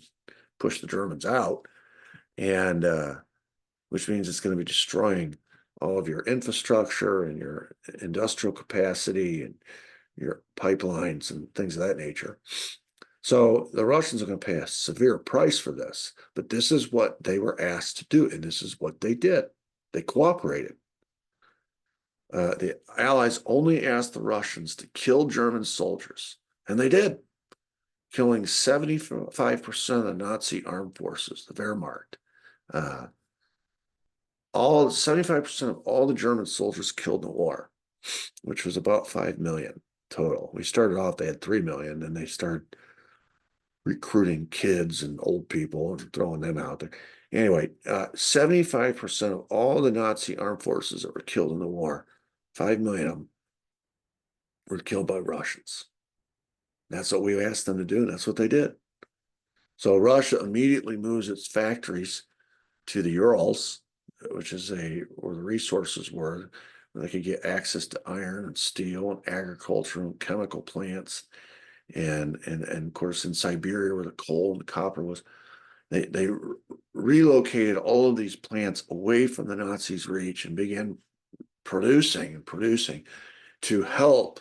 [SPEAKER 1] push the Germans out, and which means it's going to be destroying all of your infrastructure and your industrial capacity and your pipelines and things of that nature. So the Russians are going to pay a severe price for this, but this is what they were asked to do, and this is what they did. They cooperated. The Allies only asked the Russians to kill German soldiers, and they did, killing 75% of the Nazi armed forces, the Wehrmacht. 75% of all the German soldiers killed in the war. which was about 5 million total. We started off, they had 3 million, and they started recruiting kids and old people and throwing them out there. Anyway, 75% of all the Nazi armed forces that were killed in the war, 5 million of them, were killed by Russians. That's what we asked them to do, and that's what they did. So Russia immediately moves its factories to the Urals, which is where the resources were. Where they could get access to iron and steel and agriculture and chemical plants, and of course in Siberia where the coal and the copper was. They relocated all of these plants away from the Nazis' reach and began producing to help,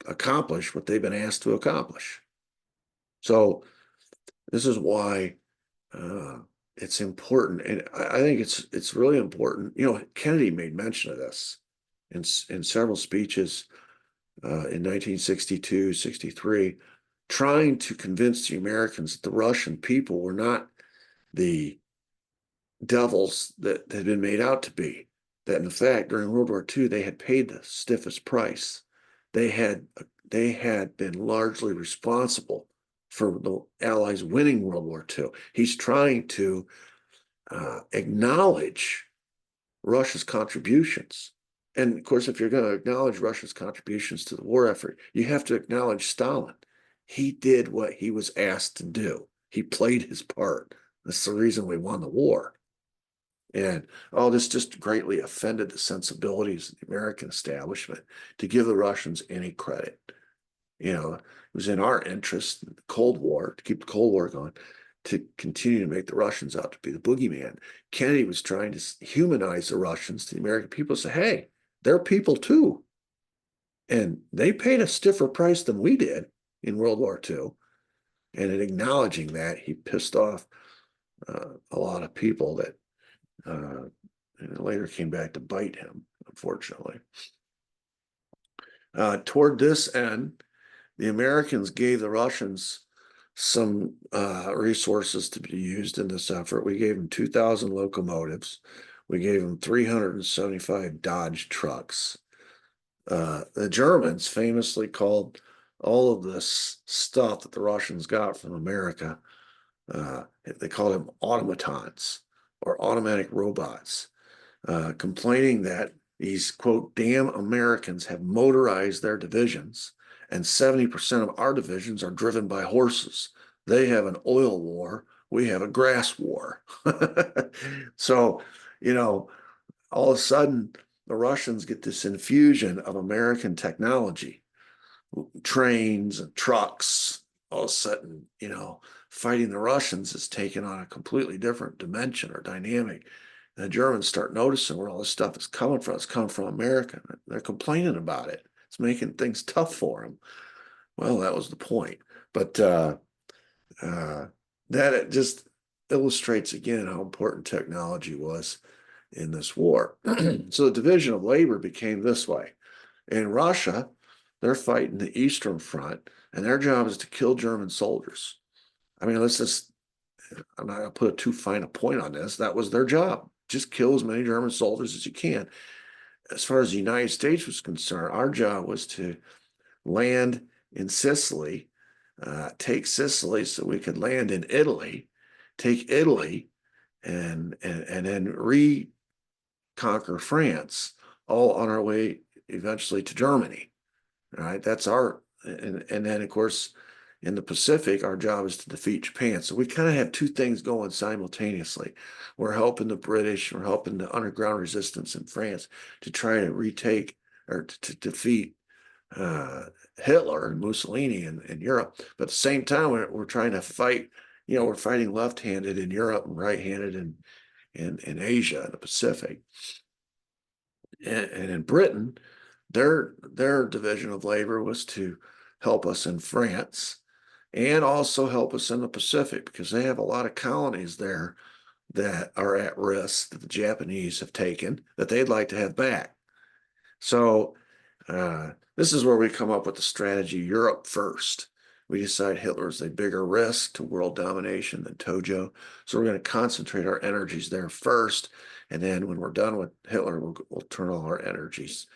[SPEAKER 1] accomplish what they've been asked to accomplish. So this is why it's important, and I think it's really important. Kennedy made mention of this in several speeches in 1962, 63, trying to convince the Americans that the Russian people were not the devils that had been made out to be. That in fact, during World War II, they had paid the stiffest price. They had been largely responsible for the Allies winning World War II. He's trying to acknowledge Russia's contributions. And of course, if you're going to acknowledge Russia's contributions to the war effort, you have to acknowledge Stalin. He did what he was asked to do. He played his part. That's the reason we won the war. And this just greatly offended the sensibilities of the American establishment to give the Russians any credit. It was in our interest, in the Cold War, to keep the Cold War going, to continue to make the Russians out to be the boogeyman. Kennedy was trying to humanize the Russians to the American people, say, hey, they're people too. And they paid a stiffer price than we did in World War II. And in acknowledging that, he pissed off a lot of people that and later came back to bite him, unfortunately. Toward this end, the Americans gave the Russians some resources to be used in this effort. We gave them 2,000 locomotives. We gave them 375 Dodge trucks. The Germans famously called all of this stuff that the Russians got from America, they called them automatons or automatic robots, complaining that these, quote, damn Americans have motorized their divisions, and 70% of our divisions are driven by horses. They have an oil war. We have a grass war. So, all of a sudden, the Russians get this infusion of American technology, trains and trucks. All of a sudden, fighting the Russians is taken on a completely different dimension or dynamic. And the Germans start noticing where all this stuff is coming from. It's coming from America. They're complaining about it. It's making things tough for them. Well, that was the point. But that it just illustrates again how important technology was in this war. So the division of labor became this way. In Russia, they're fighting the Eastern Front, and their job is to kill German soldiers. I mean, I'm not going to put too fine a point on this. That was their job. Just kill as many German soldiers as you can. As far as the United States was concerned, our job was to land in Sicily, take Sicily so we could land in Italy, take Italy, and then reconquer France, all on our way eventually to Germany. All right, that's and then of course in the Pacific, our job is to defeat Japan. So we kind of have two things going simultaneously. We're helping the British, we're helping the underground resistance in France to try to retake or to defeat Hitler and Mussolini in Europe. But at the same time, we're trying to fight, we're fighting left-handed in Europe and right-handed in Asia and the Pacific. And in Britain, their division of labor was to help us in France and also help us in the Pacific, because they have a lot of colonies there that are at risk that the Japanese have taken that they'd like to have back. So this is where we come up with the strategy Europe first. we decide Hitler's a bigger risk to world domination than Tojo. So we're going to concentrate our energies there first. And then when we're done with Hitler, we'll turn all our energies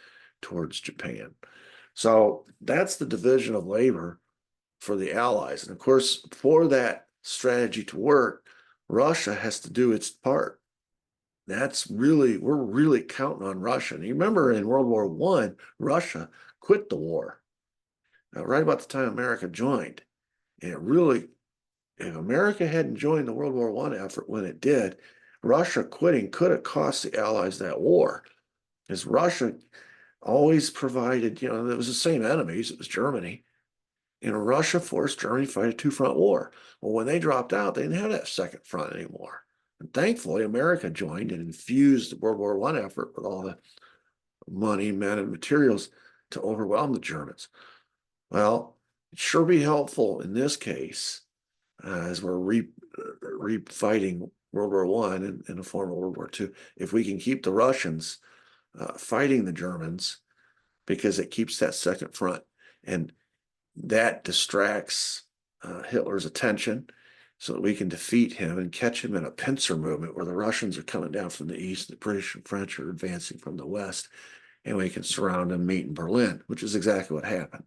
[SPEAKER 1] towards Japan. So that's the division of labor for the Allies. And of course, for that strategy to work, Russia has to do its part. We're really counting on Russia. And you remember in World War I, Russia quit the war right about the time America joined. And it really, if America hadn't joined the World War I effort when it did, Russia quitting could have cost the Allies that war. Because Russia always provided, it was the same enemies, it was Germany. Russia forced Germany to fight a two-front war. Well, when they dropped out, they didn't have that second front anymore. And thankfully, America joined and infused the World War I effort with all the money, men, and materials to overwhelm the Germans. Well, it sure be helpful in this case as we're re-fighting World War I in the form of World War II, if we can keep the Russians fighting the Germans, because it keeps that second front. And that distracts Hitler's attention so that we can defeat him and catch him in a pincer movement where the Russians are coming down from the east, the British and French are advancing from the west, and we can surround and meet in Berlin, which is exactly what happened.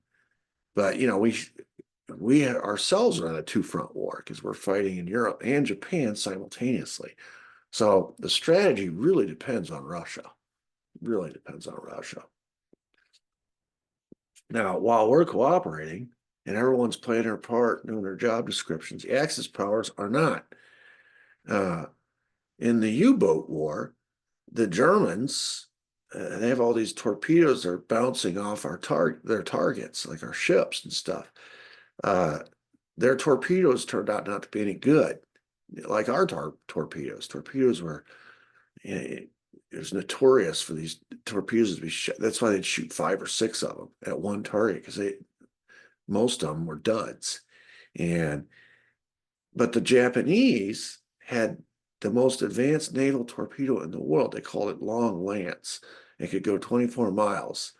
[SPEAKER 1] But, we ourselves are in a two-front war because we're fighting in Europe and Japan simultaneously. So the strategy really depends on Russia. Really depends on Russia. Now, while we're cooperating and everyone's playing their part, doing their job descriptions, the Axis powers are not. In the U-boat war, the Germans, they have all these torpedoes that are bouncing off their targets, like our ships and stuff. Their torpedoes turned out not to be any good, like our torpedoes. Torpedoes were, it was notorious for these torpedoes to be shot. That's why they'd shoot 5 or 6 of them at one target, because most of them were duds. But the Japanese had the most advanced naval torpedo in the world. They called it Long Lance. It could go 24 miles,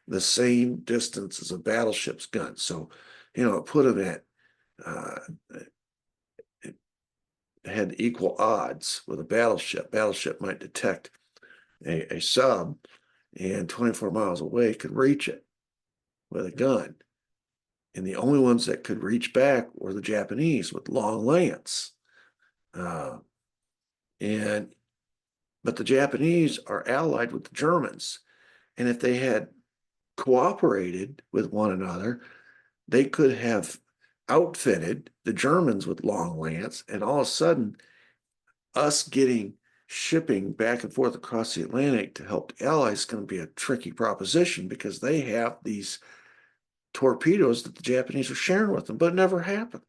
[SPEAKER 1] the same distance as a battleship's gun. So, it put them at, it had equal odds with a battleship. Battleship might detect a sub, and 24 miles away could reach it with a gun. And the only ones that could reach back were the Japanese with Long Lance. But the Japanese are allied with the Germans. And if they had cooperated with one another, they could have outfitted the Germans with Long Lance, and all of a sudden, us getting shipping back and forth across the Atlantic to help the Allies is going to be a tricky proposition, because they have these torpedoes that the Japanese are sharing with them, but it never happened.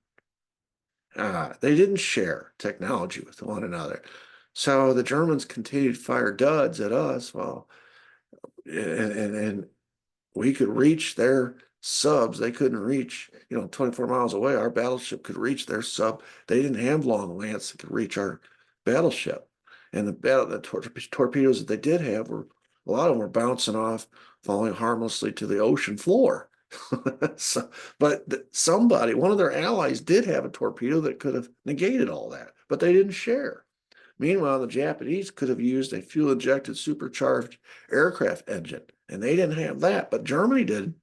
[SPEAKER 1] They didn't share technology with one another. So the Germans continued to fire duds at us. Well, and we could reach their subs. They couldn't reach, 24 miles away. Our battleship could reach their sub. They didn't have Long Lance that could reach our battleship. And the torpedoes that they did have a lot of them were bouncing off, falling harmlessly to the ocean floor. But one of their allies did have a torpedo that could have negated all that, but they didn't share. Meanwhile, the Japanese could have used a fuel-injected supercharged aircraft engine, and they didn't have that, but Germany did,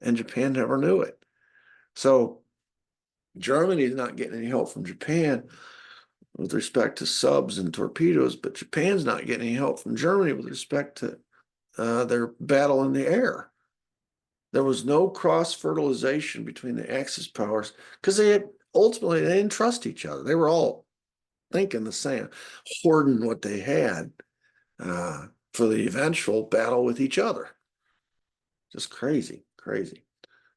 [SPEAKER 1] and Japan never knew it. So Germany is not getting any help from Japan with respect to subs and torpedoes, but Japan's not getting any help from Germany with respect to their battle in the air. There was no cross-fertilization between the Axis powers, because they didn't trust each other. They were all thinking the same, hoarding what they had for the eventual battle with each other. Just crazy, crazy.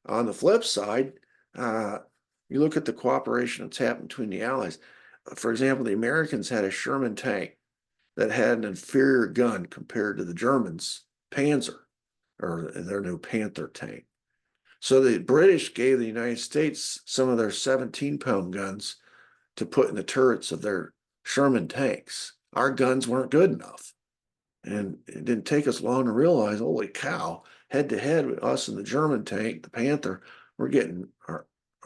[SPEAKER 1] On the flip side, you look at the cooperation that's happened between the Allies. For example, the Americans had a Sherman tank that had an inferior gun compared to the Germans' Panzer, or their new Panther tank. So the British gave the United States some of their 17-pound guns to put in the turrets of their Sherman tanks. Our guns weren't good enough. And it didn't take us long to realize, holy cow, head to head with us and the German tank, the Panther, we're getting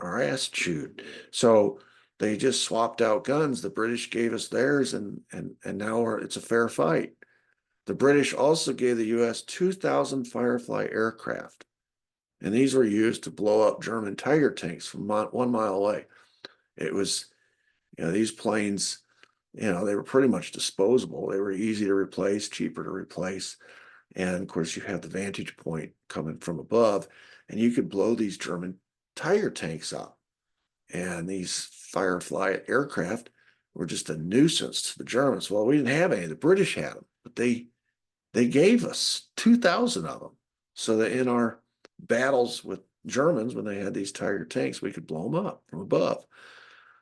[SPEAKER 1] our ass chewed. So they just swapped out guns. The British gave us theirs, and now it's a fair fight. The British also gave the U.S. 2,000 Firefly aircraft, and these were used to blow up German Tiger tanks from 1 mile away. It was, these planes, they were pretty much disposable. They were easy to replace, cheaper to replace. And of course, you have the vantage point coming from above, and you could blow these German Tiger tanks up. And these Firefly aircraft were just a nuisance to the Germans. Well, we didn't have any. The British had them, but they gave us 2,000 of them so that in our battles with Germans, when they had these Tiger tanks, we could blow them up from above.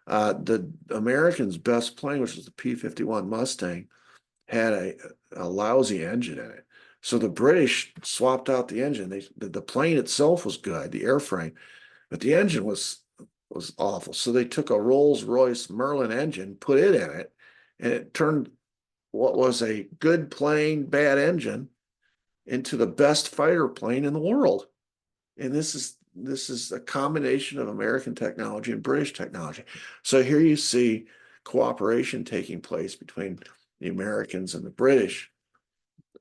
[SPEAKER 1] The Americans' best plane, which was the P-51 Mustang, had a lousy engine in it. So the British swapped out the engine. The plane itself was good, the airframe, but the engine was awful. So they took a Rolls-Royce Merlin engine, put it in it, and it turned what was a good plane, bad engine, into the best fighter plane in the world. And this is a combination of American technology and British technology. So here you see cooperation taking place between the Americans and the British.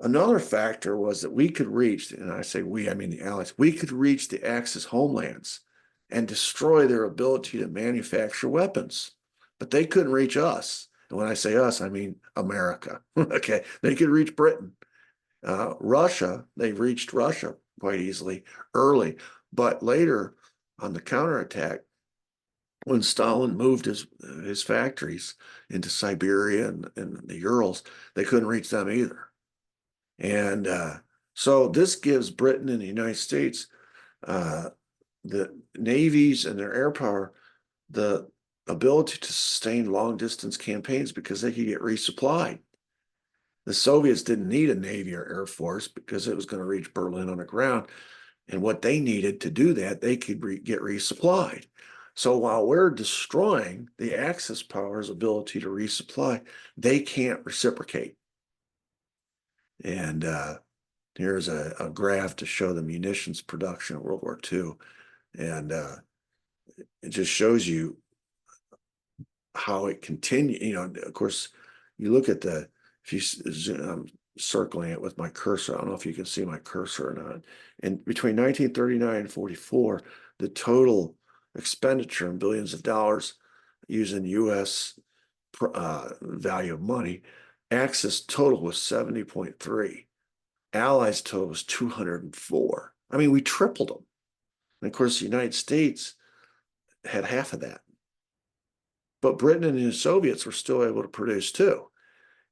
[SPEAKER 1] Another factor was that we could reach, and I say we, I mean the Allies, we could reach the Axis homelands and destroy their ability to manufacture weapons. But they couldn't reach us. And when I say us, I mean America. Okay, they could reach Britain. Russia, they reached Russia quite easily early. But later on the counterattack, when Stalin moved his factories into Siberia and the Urals, they couldn't reach them either. And so this gives Britain and the United States, the navies and their air power, the ability to sustain long distance campaigns because they could get resupplied. The Soviets didn't need a navy or air force because it was going to reach Berlin on the ground. And what they needed to do that, they could get resupplied. So while we're destroying the Axis power's ability to resupply, they can't reciprocate. And here's a graph to show the munitions production of World War II. And it just shows you how it continued. Of course, you look at if you, I'm circling it with my cursor. I don't know if you can see my cursor or not. And between 1939 and 44, the total expenditure in billions of dollars using U.S. value of money, Axis total was 70.3. Allies total was 204. I mean, we tripled them. And of course, the United States had half of that. But Britain and the Soviets were still able to produce too.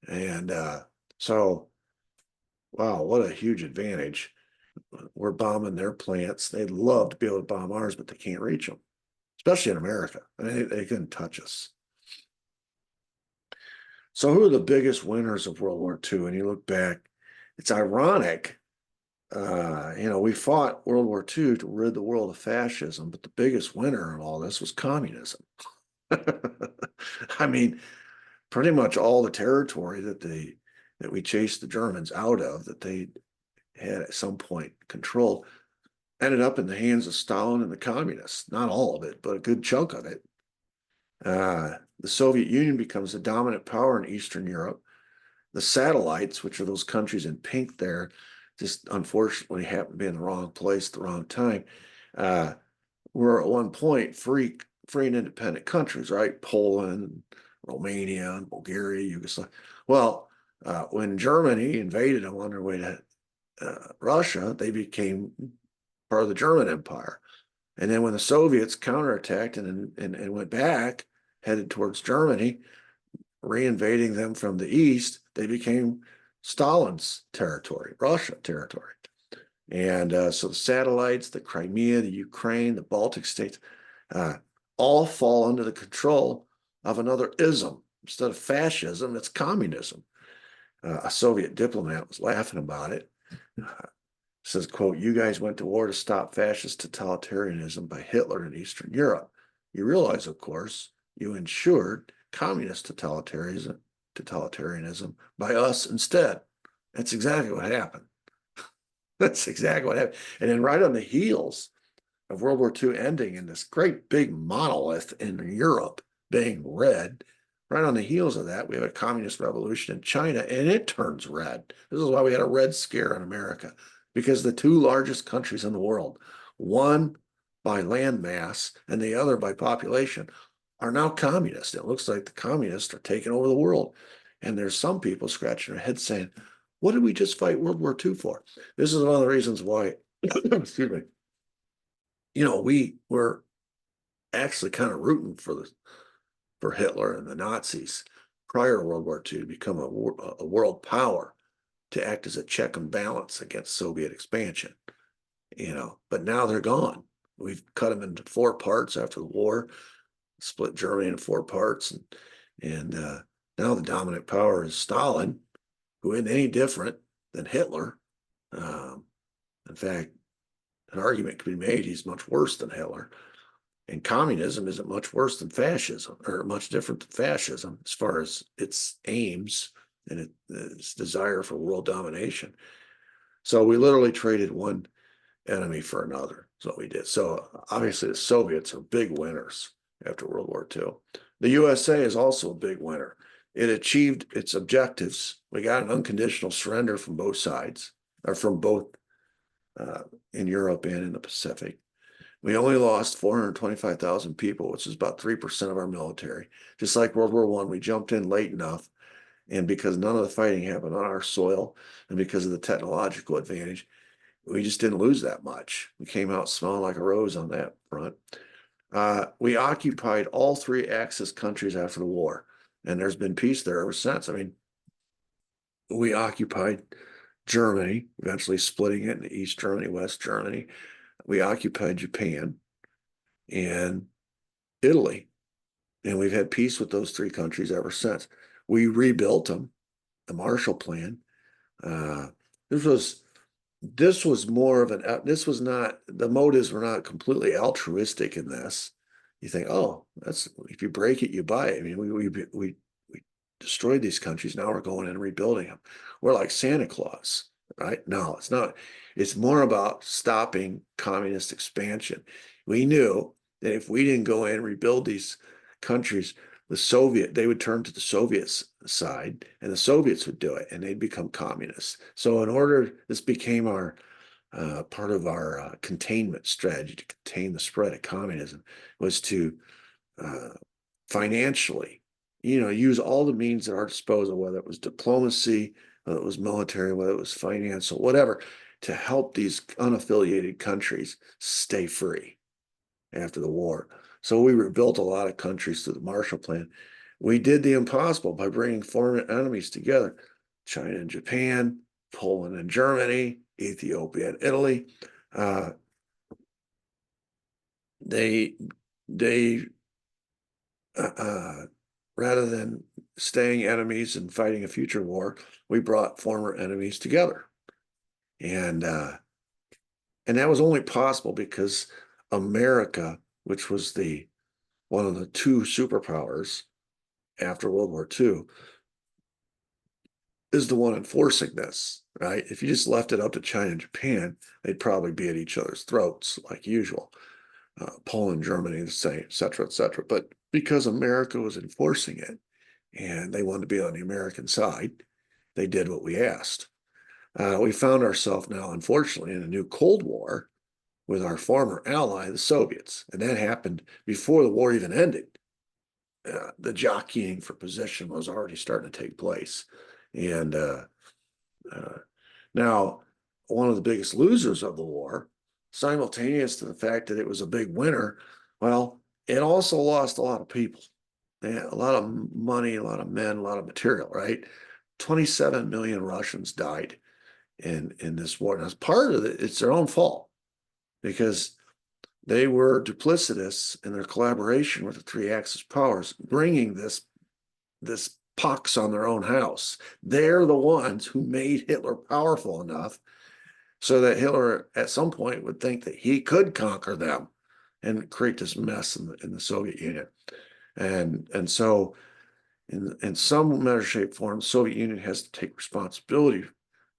[SPEAKER 1] And so, wow, what a huge advantage. We're bombing their plants. They'd love to be able to bomb ours, but they can't reach them, especially in America. I mean, they couldn't touch us. So who are the biggest winners of World War II? And you look back, it's ironic. We fought World War II to rid the world of fascism, but the biggest winner in all this was communism. I mean, pretty much all the territory that we chased the Germans out of, that they had at some point controlled, ended up in the hands of Stalin and the communists. Not all of it, but a good chunk of it. The Soviet Union becomes the dominant power in Eastern Europe. The satellites, which are those countries in pink there, just unfortunately happened to be in the wrong place at the wrong time, were at one point free and independent countries, right? Poland, Romania, and Bulgaria, Yugoslavia. Well, when Germany invaded them on their way to Russia, they became part of the German Empire. And then when the Soviets counterattacked and went back, headed towards Germany, reinvading them from the east, they became Stalin's territory, Russia territory. And so the satellites, the Crimea, the Ukraine, the Baltic states, all fall under the control of another ism. Instead of fascism, it's communism. A Soviet diplomat was laughing about it. Says, quote, "You guys went to war to stop fascist totalitarianism by Hitler in Eastern Europe. You realize, of course, you ensured communist totalitarianism by us instead." That's exactly what happened. That's exactly what happened. And then right on the heels of World War II ending and this great big monolith in Europe being red. Right on the heels of that, we have a communist revolution in China, and it turns red. This is why we had a Red Scare in America, because the two largest countries in the world, one by land mass and the other by population, are now communist. It looks like the communists are taking over the world. And there's some people scratching their heads saying, what did we just fight World War II for? This is one of the reasons why, excuse me, we were actually kind of rooting for Hitler and the Nazis prior to World War II to become a world power, to act as a check and balance against Soviet expansion. But now they're gone. We've cut them into four parts after the war, split Germany into four parts, and now the dominant power is Stalin, who isn't any different than Hitler. In fact, an argument could be made he's much worse than Hitler. And communism isn't much worse than fascism, or much different than fascism as far as its aims and its desire for world domination. So we literally traded one enemy for another. Is what we did. So obviously the Soviets are big winners after World War II. The USA is also a big winner. It achieved its objectives. We got an unconditional surrender from both sides, or from both in Europe and in the Pacific. We only lost 425,000 people, which is about 3% of our military. Just like World War I, we jumped in late enough, and because none of the fighting happened on our soil, and because of the technological advantage, we just didn't lose that much. We came out smelling like a rose on that front. We occupied all three Axis countries after the war, and there's been peace there ever since. I mean, we occupied Germany, eventually splitting it into East Germany, West Germany. We occupied Japan and Italy, and we've had peace with those three countries ever since. We rebuilt them, the Marshall Plan. This was more of this was not, the motives were not completely altruistic in this. You think, oh, that's, if you break it, you buy it. I mean, we destroyed these countries. Now we're going in and rebuilding them. We're like Santa Claus, right? No, it's not. It's more about stopping communist expansion. We knew that if we didn't go in and rebuild these countries, they would turn to the Soviet side, and the Soviets would do it, and they'd become communists. So this became our part of our containment strategy to contain the spread of communism, was to financially, use all the means at our disposal, whether it was diplomacy, whether it was military, whether it was financial, whatever, to help these unaffiliated countries stay free after the war. So we rebuilt a lot of countries through the Marshall Plan. We did the impossible by bringing former enemies together: China and Japan, Poland and Germany, Ethiopia and Italy. They rather than staying enemies and fighting a future war, we brought former enemies together. And that was only possible because America, which was one of the two superpowers after World War II, is the one enforcing this, right? If you just left it up to China and Japan, they'd probably be at each other's throats like usual. Poland, Germany, the same, et cetera, et cetera. But because America was enforcing it and they wanted to be on the American side, they did what we asked. We found ourselves now, unfortunately, in a new Cold War with our former ally, the Soviets. And that happened before the war even ended. The jockeying for position was already starting to take place. And now, one of the biggest losers of the war, simultaneous to the fact that it was a big winner, well, it also lost a lot of people, a lot of money, a lot of men, a lot of material, right? 27 million Russians died in this war. Now, as part of it, it's their own fault, because they were duplicitous in their collaboration with the three Axis powers, bringing this pox on their own house. They're the ones who made Hitler powerful enough so that Hitler at some point would think that he could conquer them and create this mess in the Soviet Union. And so in some measure, shape, form, the Soviet Union has to take responsibility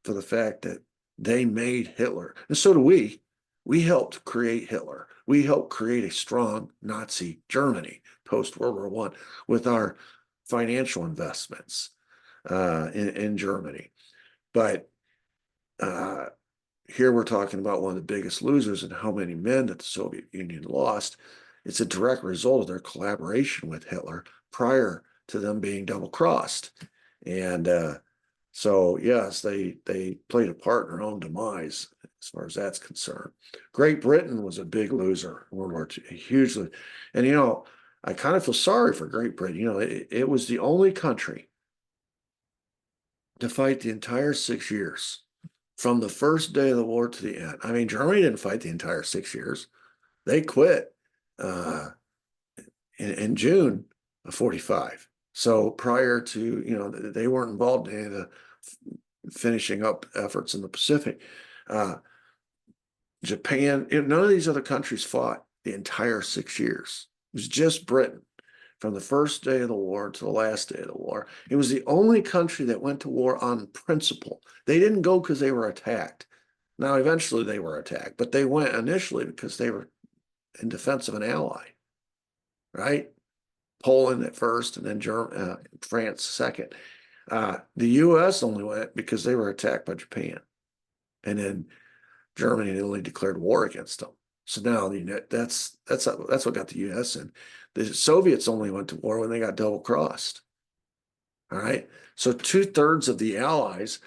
[SPEAKER 1] for the fact that they made Hitler. And so do we. We helped create Hitler. We helped create a strong Nazi Germany post World War I with our financial investments in Germany. But here we're talking about one of the biggest losers and how many men that the Soviet Union lost. It's a direct result of their collaboration with Hitler prior to them being double-crossed. And so, yes, they played a part in their own demise as far as that's concerned. Great Britain was a big loser in World War II, hugely. And, I kind of feel sorry for Great Britain. It was the only country to fight the entire 6 years from the first day of the war to the end. I mean, Germany didn't fight the entire 6 years. They quit in June of 45. So prior to, they weren't involved in any of the finishing up efforts in the Pacific. Japan, none of these other countries fought the entire 6 years. It was just Britain from the first day of the war to the last day of the war. It was the only country that went to war on principle. They didn't go because they were attacked. Now, eventually they were attacked, but they went initially because they were in defense of an ally, right? Poland at first, and then France second. The U.S. only went because they were attacked by Japan, and then Germany only declared war against them. So now that's what got the U.S. in. The Soviets only went to war when they got double crossed. All right, so 2/3 of the Allies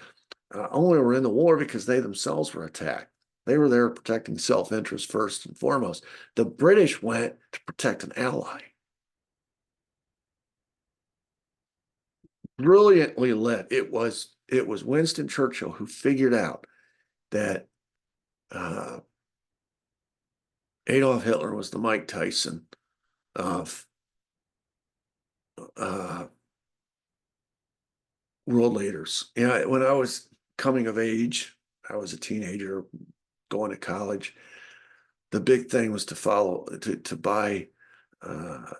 [SPEAKER 1] only were in the war because they themselves were attacked. They were there protecting self-interest first and foremost. The British went to protect an ally. Brilliantly led. It was Winston Churchill who figured out that Adolf Hitler was the Mike Tyson of world leaders. When I was coming of age, I was a teenager going to college. The big thing was to buy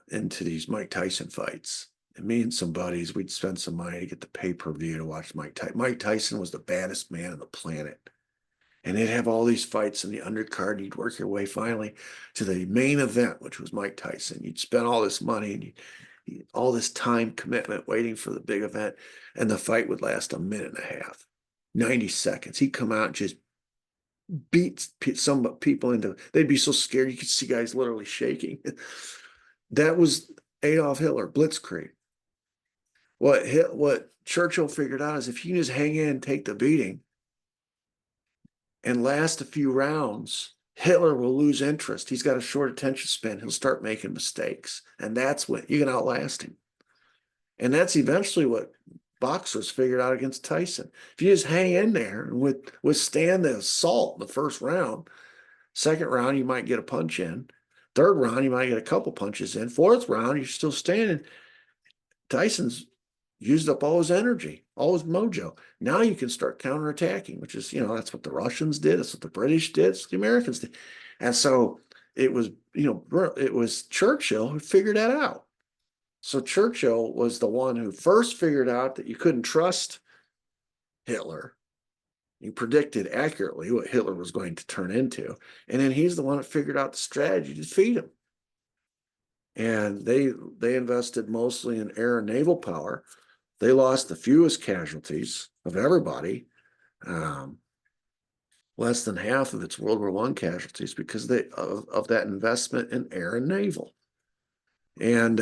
[SPEAKER 1] into these Mike Tyson fights. And me and some buddies, we'd spend some money to get the pay-per-view to watch Mike Tyson. Mike Tyson was the baddest man on the planet. And they'd have all these fights in the undercard, and you'd work your way finally to the main event, which was Mike Tyson. You'd spend all this money and all this time commitment waiting for the big event, and the fight would last a minute and a half, 90 seconds. He'd come out and just beat some people they'd be so scared you could see guys literally shaking. That was Adolf Hitler, blitzkrieg. What Churchill figured out is if you can just hang in and take the beating and last a few rounds, Hitler will lose interest. He's got a short attention span. He'll start making mistakes. And that's when you can outlast him. And that's eventually what boxers figured out against Tyson. If you just hang in there and withstand the assault in the first round, second round, you might get a punch in. Third round, you might get a couple punches in. Fourth round, you're still standing. Tyson's used up all his energy, all his mojo. Now you can start counterattacking, which is, that's what the Russians did. That's what the British did. That's what the Americans did. And so it was, it was Churchill who figured that out. So Churchill was the one who first figured out that you couldn't trust Hitler. He predicted accurately what Hitler was going to turn into. And then he's the one that figured out the strategy to defeat him. And they invested mostly in air and naval power. They lost the fewest casualties of everybody, less than half of its World War I casualties because of that investment in air and naval. And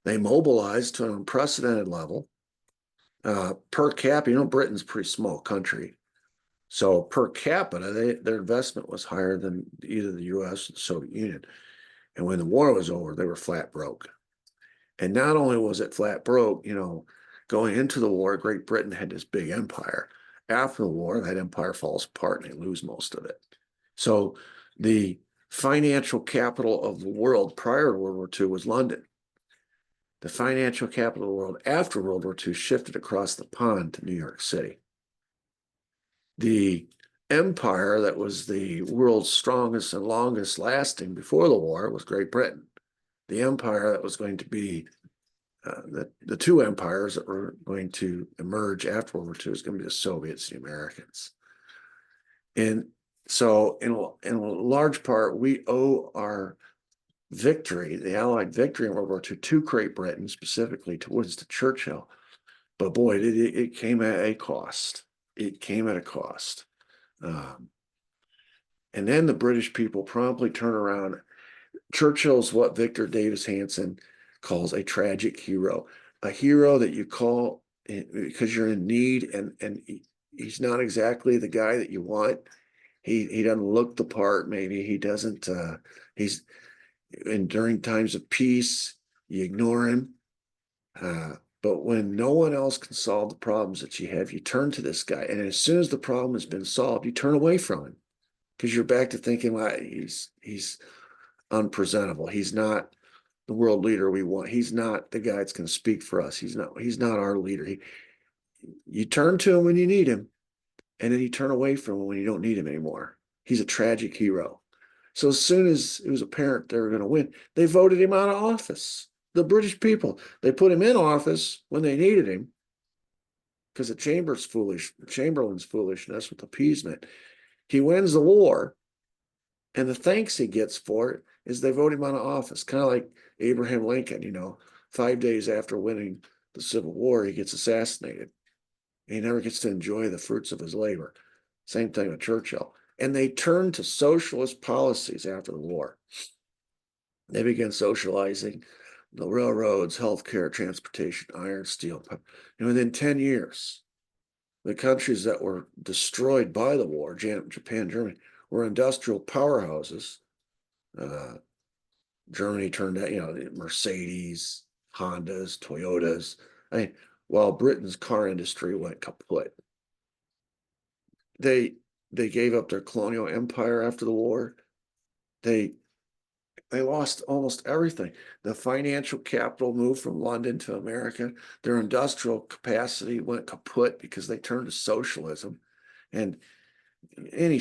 [SPEAKER 1] they mobilized to an unprecedented level. Per capita, Britain's a pretty small country. So per capita, their investment was higher than either the US or the Soviet Union. And when the war was over, they were flat broke. And not only was it flat broke, going into the war, Great Britain had this big empire. After the war, that empire falls apart and they lose most of it. So the financial capital of the world prior to World War II was London. The financial capital of the world after World War II shifted across the pond to New York City. The empire that was the world's strongest and longest lasting before the war was Great Britain. The empire that was going to be the two empires that were going to emerge after World War II is going to be the Soviets and the Americans. And So in large part, we owe our victory, the Allied victory in World War II, to Great Britain, specifically to Winston Churchill. But boy, it came at a cost. It came at a cost. Um, and then the British people promptly turn around. Churchill's what Victor Davis Hanson calls a tragic a hero that you call because you're in need, and he's not exactly the guy that you want. He doesn't look the part. Maybe he doesn't. He's and during times of peace, you ignore him. But when no one else can solve the problems that you have, you turn to this guy. And as soon as the problem has been solved, you turn away from him because you're back to thinking, well, he's unpresentable. He's not the world leader we want. He's not the guy that's going to speak for us. He's not our leader. You turn to him when you need him, and then you turn away from him when you don't need him anymore. He's a tragic hero. So as soon as it was apparent they were going to win, they voted him out of office. The British people, they put him in office when they needed him because of Chamberlain's foolishness with appeasement. He wins the war, and the thanks he gets for it is they vote him out of office, kind of like Abraham Lincoln. 5 days after winning the Civil War, he gets assassinated. He never gets to enjoy the fruits of his labor. Same thing with Churchill. And they turned to socialist policies after the war. They began socializing the railroads, healthcare, transportation, iron, steel. And within 10 years, the countries that were destroyed by the war, Japan, Germany, were industrial powerhouses. Germany turned out, Mercedes, Hondas, Toyotas. While Britain's car industry went kaput. They they gave up their colonial empire after the war. They they lost almost everything. The financial capital moved from London to America. Their industrial capacity went kaput because they turned to socialism. And any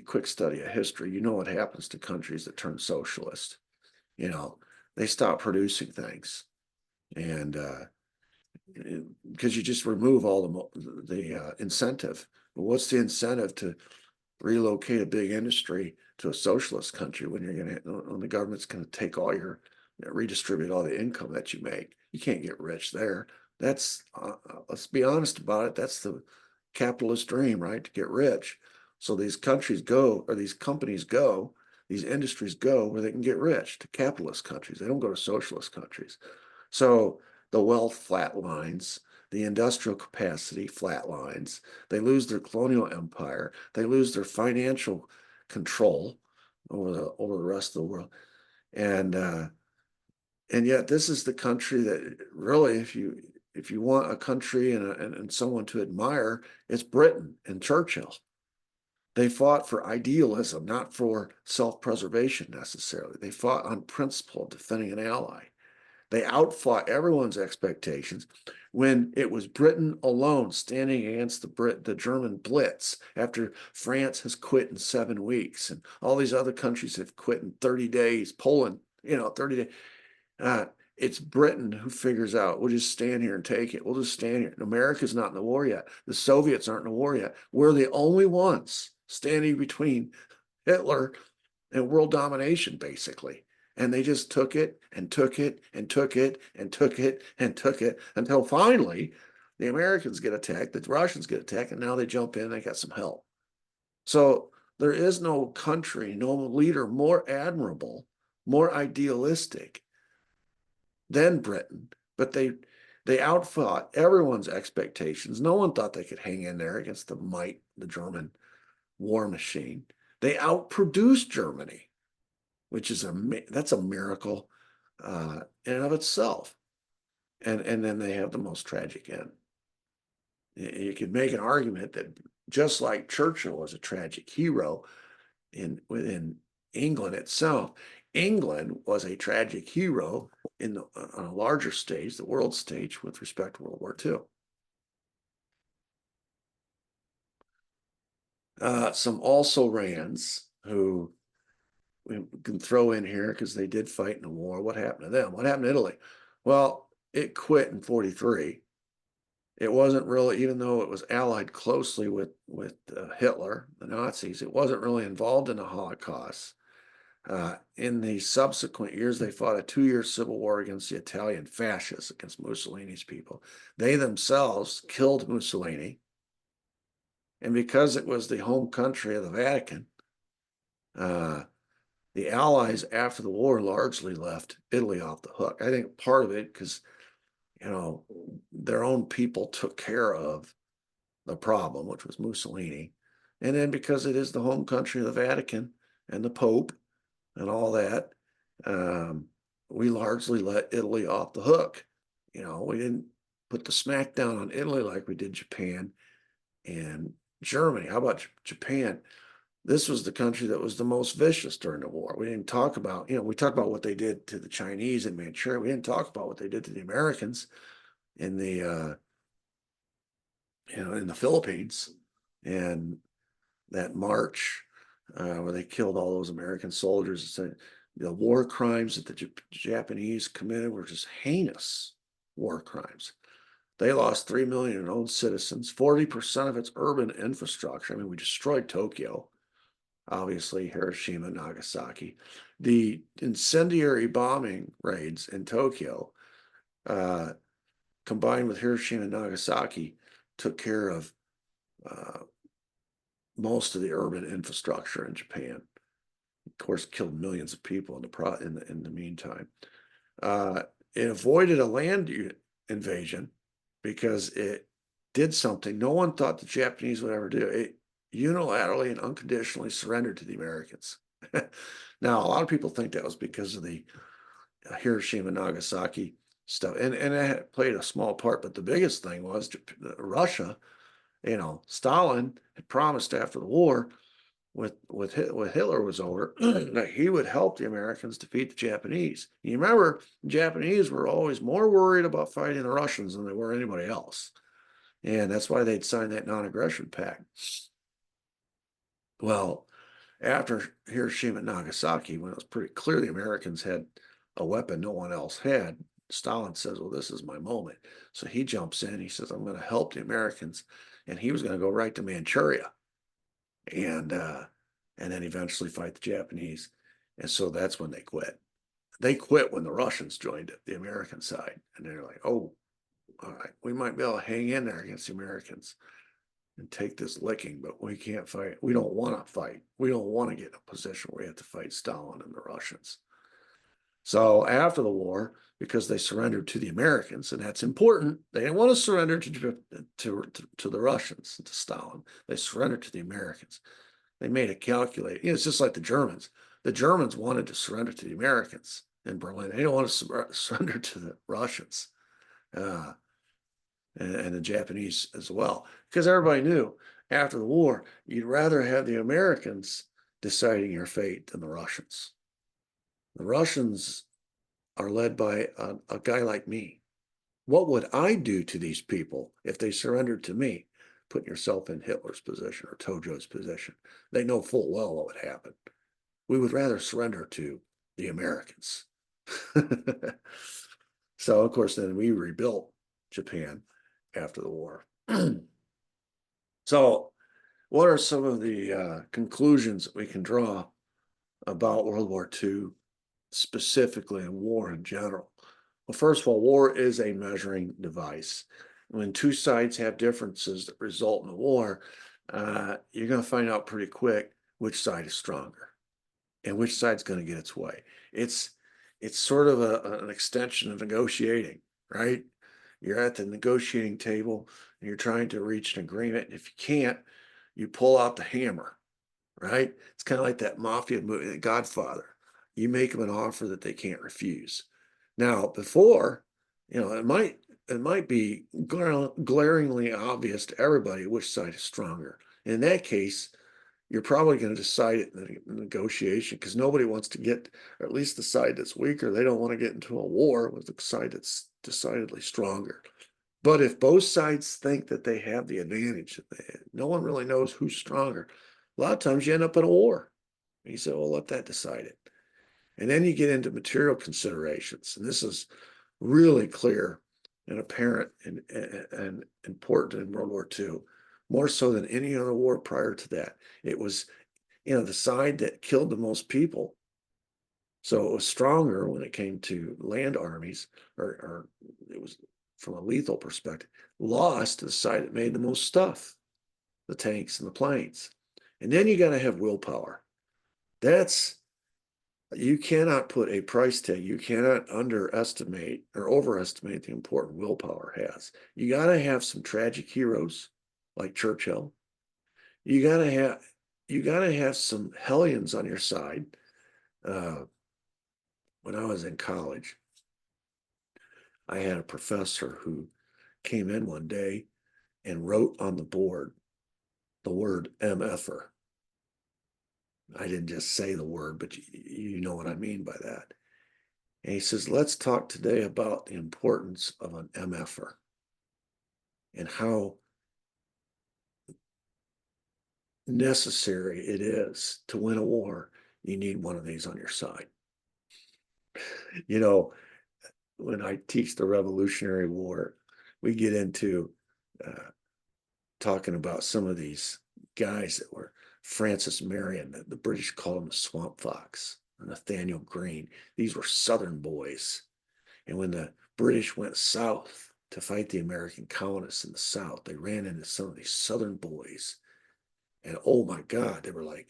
[SPEAKER 1] quick study of history, you know what happens to countries that turn socialist. You know, they stop producing things, and because you just remove all the incentive. But what's the incentive to relocate a big industry to a socialist country when the government's going to take redistribute all the income that you make? You can't get rich there. That's let's be honest about it. That's the capitalist dream, right? To get rich. So these countries go, or these companies go, these industries go where they can get rich, to capitalist countries. They don't go to socialist countries. So the wealth flatlines, the industrial capacity flatlines. They lose their colonial empire. They lose their financial control over the rest of the world. And yet this is the country that really, if you want a country and someone to admire, it's Britain and Churchill. They fought for idealism, not for self-preservation necessarily. They fought on principle, defending an ally. They outfought everyone's expectations when it was Britain alone standing against the German Blitz after France has quit in 7 weeks and all these other countries have quit in 30 days. Poland, 30 days. It's Britain who figures out, we'll just stand here and take it. We'll just stand here. America's not in the war yet. The Soviets aren't in the war yet. We're the only ones standing between Hitler and world domination, basically. And they just took it and took it and took it and took it and took it until finally the Americans get attacked, the Russians get attacked, and now they jump in, they got some help. So there is no country, no leader more admirable, more idealistic than Britain, but they outfought everyone's expectations. No one thought they could hang in there against the German war machine. They outproduced Germany, which is that's a miracle in and of itself. And then they have the most tragic end. You could make an argument that just like Churchill was a tragic hero within England itself, England was a tragic hero on a larger stage, the world stage, with respect to World War II. Some also rans who we can throw in here because they did fight in the war. What happened to them? What happened to Italy? Well, it quit in 43 it wasn't really, even though it was allied closely with Hitler, the Nazis, it wasn't really involved in the Holocaust. In the subsequent years, they fought a 2-year civil war against the Italian fascists, against Mussolini's people. They themselves killed Mussolini. And because it was the home country of the Vatican, the Allies after the war largely left Italy off the hook. I think part of it because, their own people took care of the problem, which was Mussolini. And then because it is the home country of the Vatican and the Pope and all that, we largely let Italy off the hook. We didn't put the smack down on Italy like we did Japan and Germany. How about Japan? This was the country that was the most vicious during the war. We didn't talk about, we talked about what they did to the Chinese in Manchuria. We didn't talk about what they did to the Americans in the, in the Philippines, and that march where they killed all those American soldiers. The war crimes that the Japanese committed were just heinous war crimes. They lost 3 million in own citizens, 40% of its urban infrastructure. I mean, we destroyed Tokyo, obviously Hiroshima and Nagasaki. The incendiary bombing raids in Tokyo, combined with Hiroshima and Nagasaki, took care of most of the urban infrastructure in Japan. Of course, killed millions of people in the meantime. It avoided a land invasion because it did something no one thought the Japanese would ever do. It unilaterally and unconditionally surrendered to the Americans. Now, a lot of people think that was because of the Hiroshima and Nagasaki stuff, and it played a small part. But the biggest thing was Russia. Stalin had promised after the war, with Hitler was over, that he would help the Americans defeat the Japanese. You remember, the Japanese were always more worried about fighting the Russians than they were anybody else. And that's why they'd signed that non-aggression pact. Well, after Hiroshima and Nagasaki, when it was pretty clear the Americans had a weapon no one else had, Stalin says, well, this is my moment. So he jumps in, he says, I'm going to help the Americans. And he was going to go right to Manchuria and then eventually fight the Japanese. And so that's when they quit. They quit when the Russians joined the American side. And they're like, oh, all right, we might be able to hang in there against the Americans and take this licking, but we can't fight. We don't want to fight. We don't want to get in a position where we have to fight Stalin and the Russians. So after the war, because they surrendered to the Americans, and that's important, they didn't want to surrender to the Russians, to Stalin. They surrendered to the Americans. They made a calculate. It's just like the Germans. The Germans wanted to surrender to the Americans in Berlin. They didn't want to surrender to the Russians. And the Japanese as well, because everybody knew after the war, you'd rather have the Americans deciding your fate than the Russians. The Russians are led by a guy like me. What would I do to these people if they surrendered to me? Put yourself in Hitler's position or Tojo's position. They know full well what would happen. We would rather surrender to the Americans. So, of course, then we rebuilt Japan after the war. So, what are some of the conclusions that we can draw about World War II, specifically and war in general? Well, first of all, war is a measuring device. When two sides have differences that result in a war, you're going to find out pretty quick which side is stronger and which side's going to get its way. It's sort of an extension of negotiating, right? You're at the negotiating table and you're trying to reach an agreement. And if you can't, you pull out the hammer, right? It's kind of like that mafia movie, The Godfather. You make them an offer that they can't refuse. Now, before, it might be glaringly obvious to everybody which side is stronger. In that case, you're probably going to decide it in the negotiation because nobody wants to get, or at least the side that's weaker, they don't want to get into a war with the side that's decidedly stronger. But if both sides think that they have the advantage, no one really knows who's stronger. A lot of times you end up in a war. And you say, well, let that decide it. And then you get into material considerations. And this is really clear and apparent and important in World War II, more so than any other war prior to that. It was, the side that killed the most people. So it was stronger when it came to land armies, or it was from a lethal perspective, lost to the side that made the most stuff, the tanks and the planes. And then you got to have willpower. You cannot put a price tag. You cannot underestimate or overestimate the importance willpower has. You got to have some tragic heroes like Churchill. You got to have some hellions on your side. When I was in college, I had a professor who came in one day and wrote on the board the word MFer. I didn't just say the word, but you know what I mean by that. And he says, let's talk today about the importance of an MFer and how necessary it is to win a war. You need one of these on your side. You know, when I teach the Revolutionary War, we get into talking about some of these guys that were Francis Marion, the British called him the Swamp Fox, Nathaniel Greene. These were Southern boys. And when the British went south to fight the American colonists in the South, they ran into some of these Southern boys. And oh my God, they were like,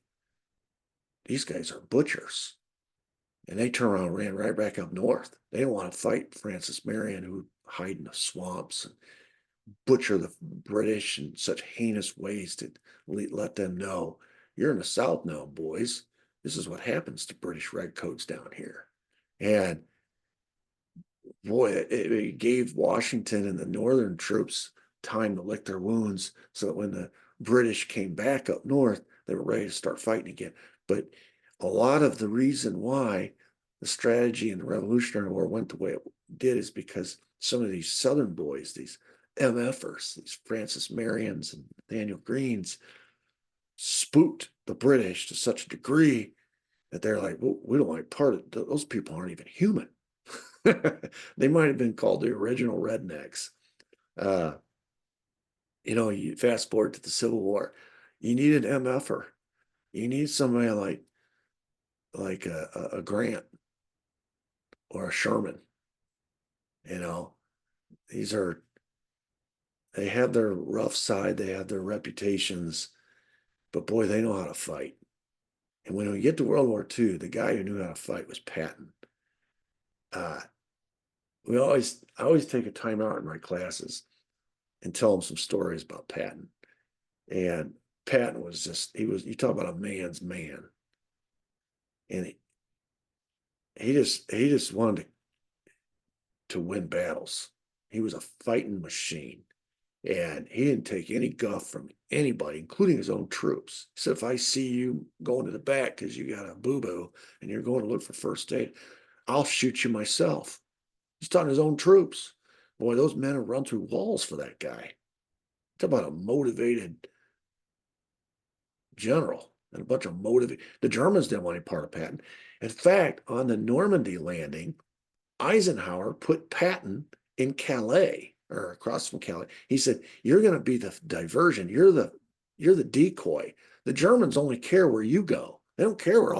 [SPEAKER 1] these guys are butchers. And they turned around and ran right back up north. They didn't want to fight Francis Marion, who would hide in the swamps and butcher the British in such heinous ways to let them know, you're in the South now, boys. This is what happens to British redcoats down here. And boy, it gave Washington and the Northern troops time to lick their wounds so that when the British came back up north, they were ready to start fighting again. But a lot of the reason why the strategy in the Revolutionary War went the way it did is because some of these Southern boys, these MFers, these Francis Marions and Nathaniel Greenes, spooked the British to such a degree that they're like, well, we don't like part of it. Those people aren't even human. They might have been called the original rednecks. You fast forward to the Civil War, you need an MFer. You need somebody like a Grant or a Sherman. These are, they have their rough side, they have their reputations, but boy, they know how to fight. And when we get to World War II, the guy who knew how to fight was Patton. I always take a time out in my classes and tell them some stories about Patton. And Patton was you talk about a man's man. And he just wanted to win battles. He was a fighting machine. And he didn't take any guff from anybody, including his own troops. He said, if I see you going to the back because you got a boo-boo and you're going to look for first aid, I'll shoot you myself. He's talking his own troops. Boy, those men have run through walls for that guy. Talk about a motivated general and a bunch of motivated. The Germans didn't want any part of Patton. In fact, on the Normandy landing, Eisenhower put Patton in Calais or across from Calais. He said, you're going to be the diversion. You're the decoy. The Germans only care where you go. They don't care where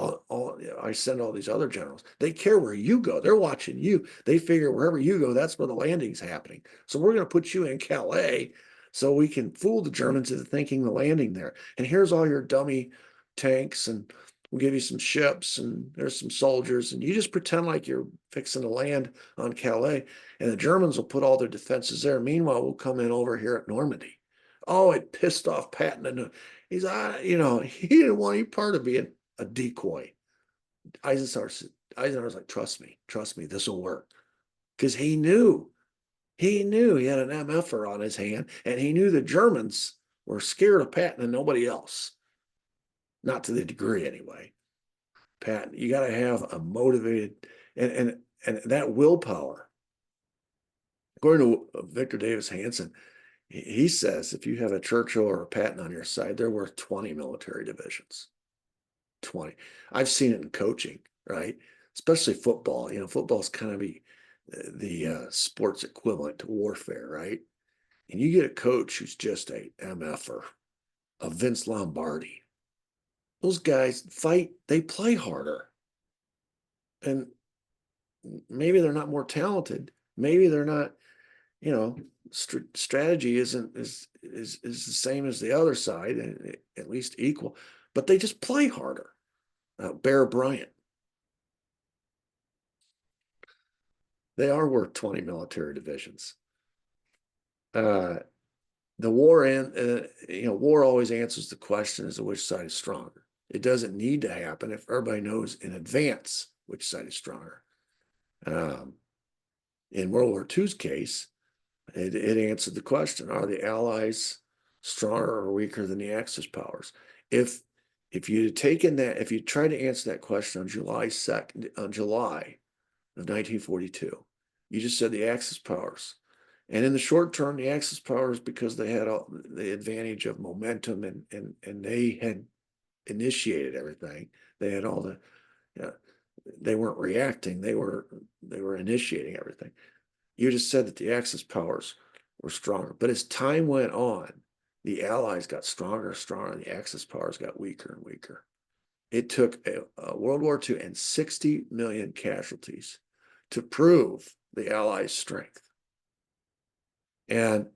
[SPEAKER 1] I send all these other generals. They care where you go. They're watching you. They figure wherever you go, that's where the landing's happening. So we're going to put you in Calais so we can fool the Germans into thinking the landing there. And here's all your dummy tanks, and we'll give you some ships, and there's some soldiers, and you just pretend like you're fixing to land on Calais, and the Germans will put all their defenses there. Meanwhile, we'll come in over here at Normandy. Oh, it pissed off Patton, and he didn't want any part of being a decoy. Eisenhower's like, trust me, this will work, because he knew he had an MFer on his hand, and he knew the Germans were scared of Patton and nobody else. Not to the degree, anyway. Patton, you got to have a motivated and that willpower. According to Victor Davis Hanson, he says if you have a Churchill or a Patton on your side, they're worth 20 military divisions. 20. I've seen it in coaching, right? Especially football. Football's kind of the sports equivalent to warfare, right? And you get a coach who's just a MFer, a Vince Lombardi. Those guys fight, they play harder. And maybe they're not more talented. Maybe they're not, you know, strategy isn't is the same as the other side, and at least equal, but they just play harder. Bear Bryant, they are worth 20 military divisions. The war war always answers the question as to which side is stronger. It doesn't need to happen if everybody knows in advance which side is stronger. In World War II's case, it answered the question: are the Allies stronger or weaker than the Axis powers? If you had taken that, if you tried to answer that question on July of 1942, you just said the Axis powers. And in the short term, the Axis powers, because they had all the advantage of momentum and they had initiated everything. They had all the, they weren't reacting. They were initiating everything. You just said that the Axis powers were stronger. But as time went on, the Allies got stronger and stronger, and the Axis powers got weaker and weaker. It took a World War II and 60 million casualties to prove the Allies' strength. And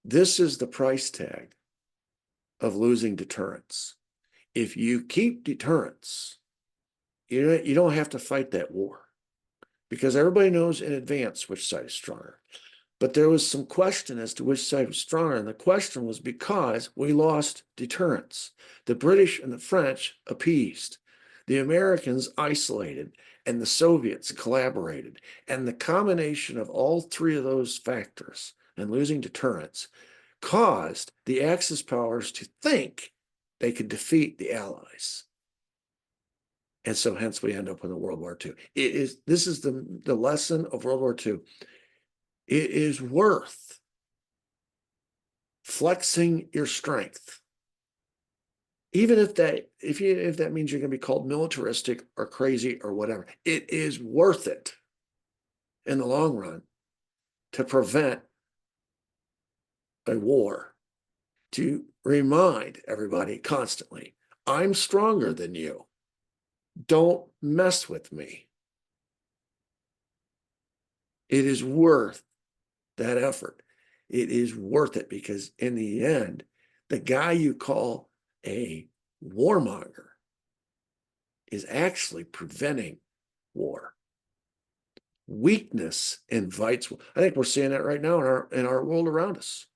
[SPEAKER 1] this is the price tag of losing deterrence. If you keep deterrence, you don't have to fight that war, because everybody knows in advance which side is stronger. But there was some question as to which side was stronger, and the question was because we lost deterrence. The British and the French appeased. The Americans isolated, and the Soviets collaborated. And the combination of all three of those factors and losing deterrence caused the Axis powers to think they could defeat the Allies. And so hence we end up with a World War II. This is the lesson of World War II. It is worth flexing your strength, even if that means you're going to be called militaristic or crazy or whatever. It is worth it in the long run to prevent a war, to remind everybody constantly, I'm stronger than you. Don't mess with me. It is worth that effort. It is worth it, because in the end, the guy you call a warmonger is actually preventing war. Weakness invites. I think we're seeing that right now in our world around us.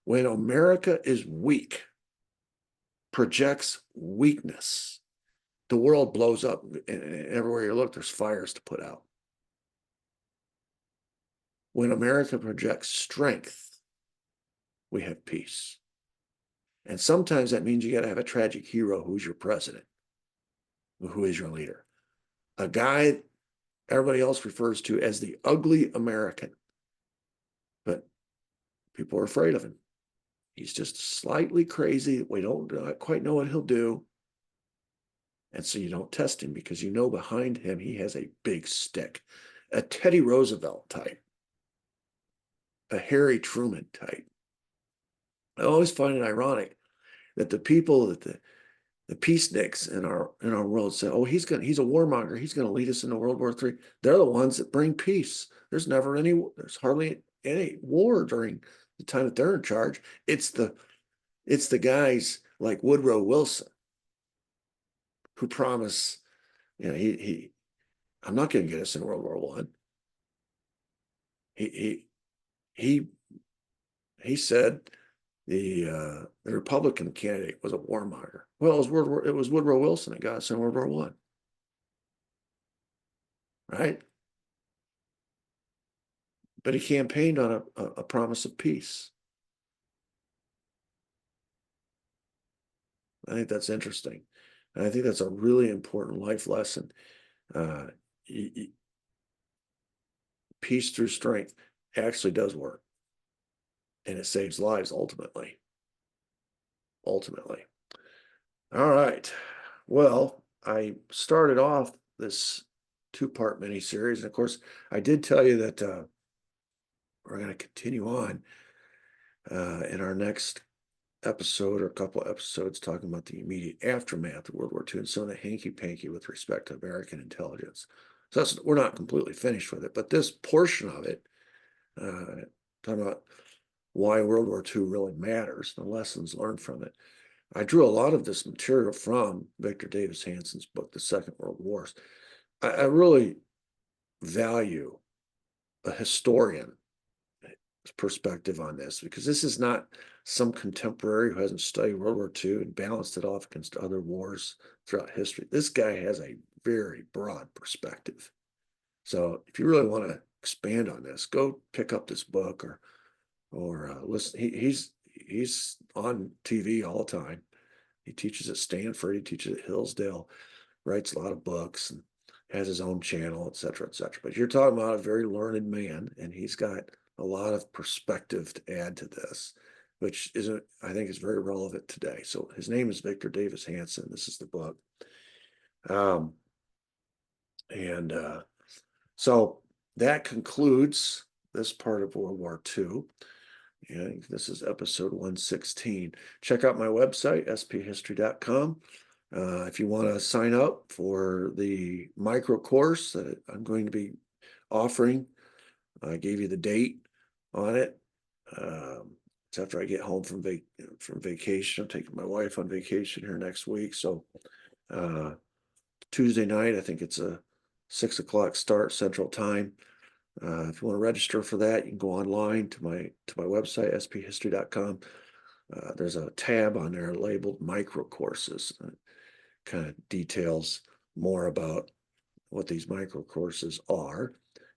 [SPEAKER 1] When America is weak, projects weakness, the world blows up, and everywhere you look, there's fires to put out. When America projects strength, we have peace. And sometimes that means you got to have a tragic hero who's your president, who is your leader. A guy everybody else refers to as the ugly American. But people are afraid of him. He's just slightly crazy. We don't quite know what he'll do. And so you don't test him, because you know behind him he has a big stick. A Teddy Roosevelt type. A Harry Truman type. I always find it ironic that the people that the peaceniks in our world say, oh, he's a warmonger, he's going to lead us into World War III. They're the ones that bring peace. There's hardly any war during the time that they're in charge. It's the guys like Woodrow Wilson who promise, I'm not going to get us in World War One. He said the Republican candidate was a warmonger. Well, it was Woodrow Wilson that got us in World War One, right? But he campaigned on a promise of peace. I think that's interesting. And I think that's a really important life lesson. Peace through strength actually does work. And it saves lives ultimately. Ultimately. All right. Well, I started off this two-part mini-series. And of course, I did tell you that we're going to continue on in our next episode or a couple episodes talking about the immediate aftermath of World War II and some of the hanky-panky with respect to American intelligence. So we're not completely finished with it, but this portion of it, talking about why World War II really matters, the lessons learned from it. I drew a lot of this material from Victor Davis Hanson's book, The Second World Wars. I really value a historian perspective on this, because this is not some contemporary who hasn't studied World War II and balanced it off against other wars throughout history. This guy has a very broad perspective. So if you really want to expand on this, go pick up this book or listen. He's on TV all the time. He teaches at Stanford. He teaches at Hillsdale. Writes a lot of books and has his own channel, et cetera, et cetera. But you're talking about a very learned man, and he's got a lot of perspective to add to this, which isn't, I think, is very relevant today. So his name is Victor Davis Hanson. This is the book. So that concludes this part of World War II. And this is episode 116. Check out my website, sphistory.com. If you want to sign up for the micro course that I'm going to be offering, I gave you the date on it. It's after I get home from vacation. I'm taking my wife on vacation here next week. So Tuesday night, I think it's a 6 o'clock start Central Time. If you want to register for that, you can go online to my website, sphistory.com. There's a tab on there labeled micro courses. Kind of details more about what these micro courses are.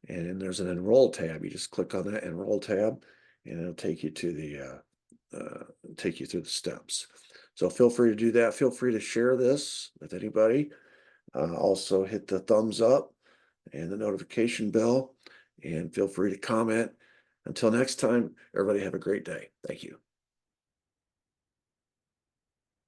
[SPEAKER 1] And then there's an enroll tab. You just click on that enroll tab, and it'll take you to take you through the steps. So feel free to do that. Feel free to share this with anybody. Also hit the thumbs up and the notification bell, and feel free to comment. Until next time, everybody have a great day. Thank you.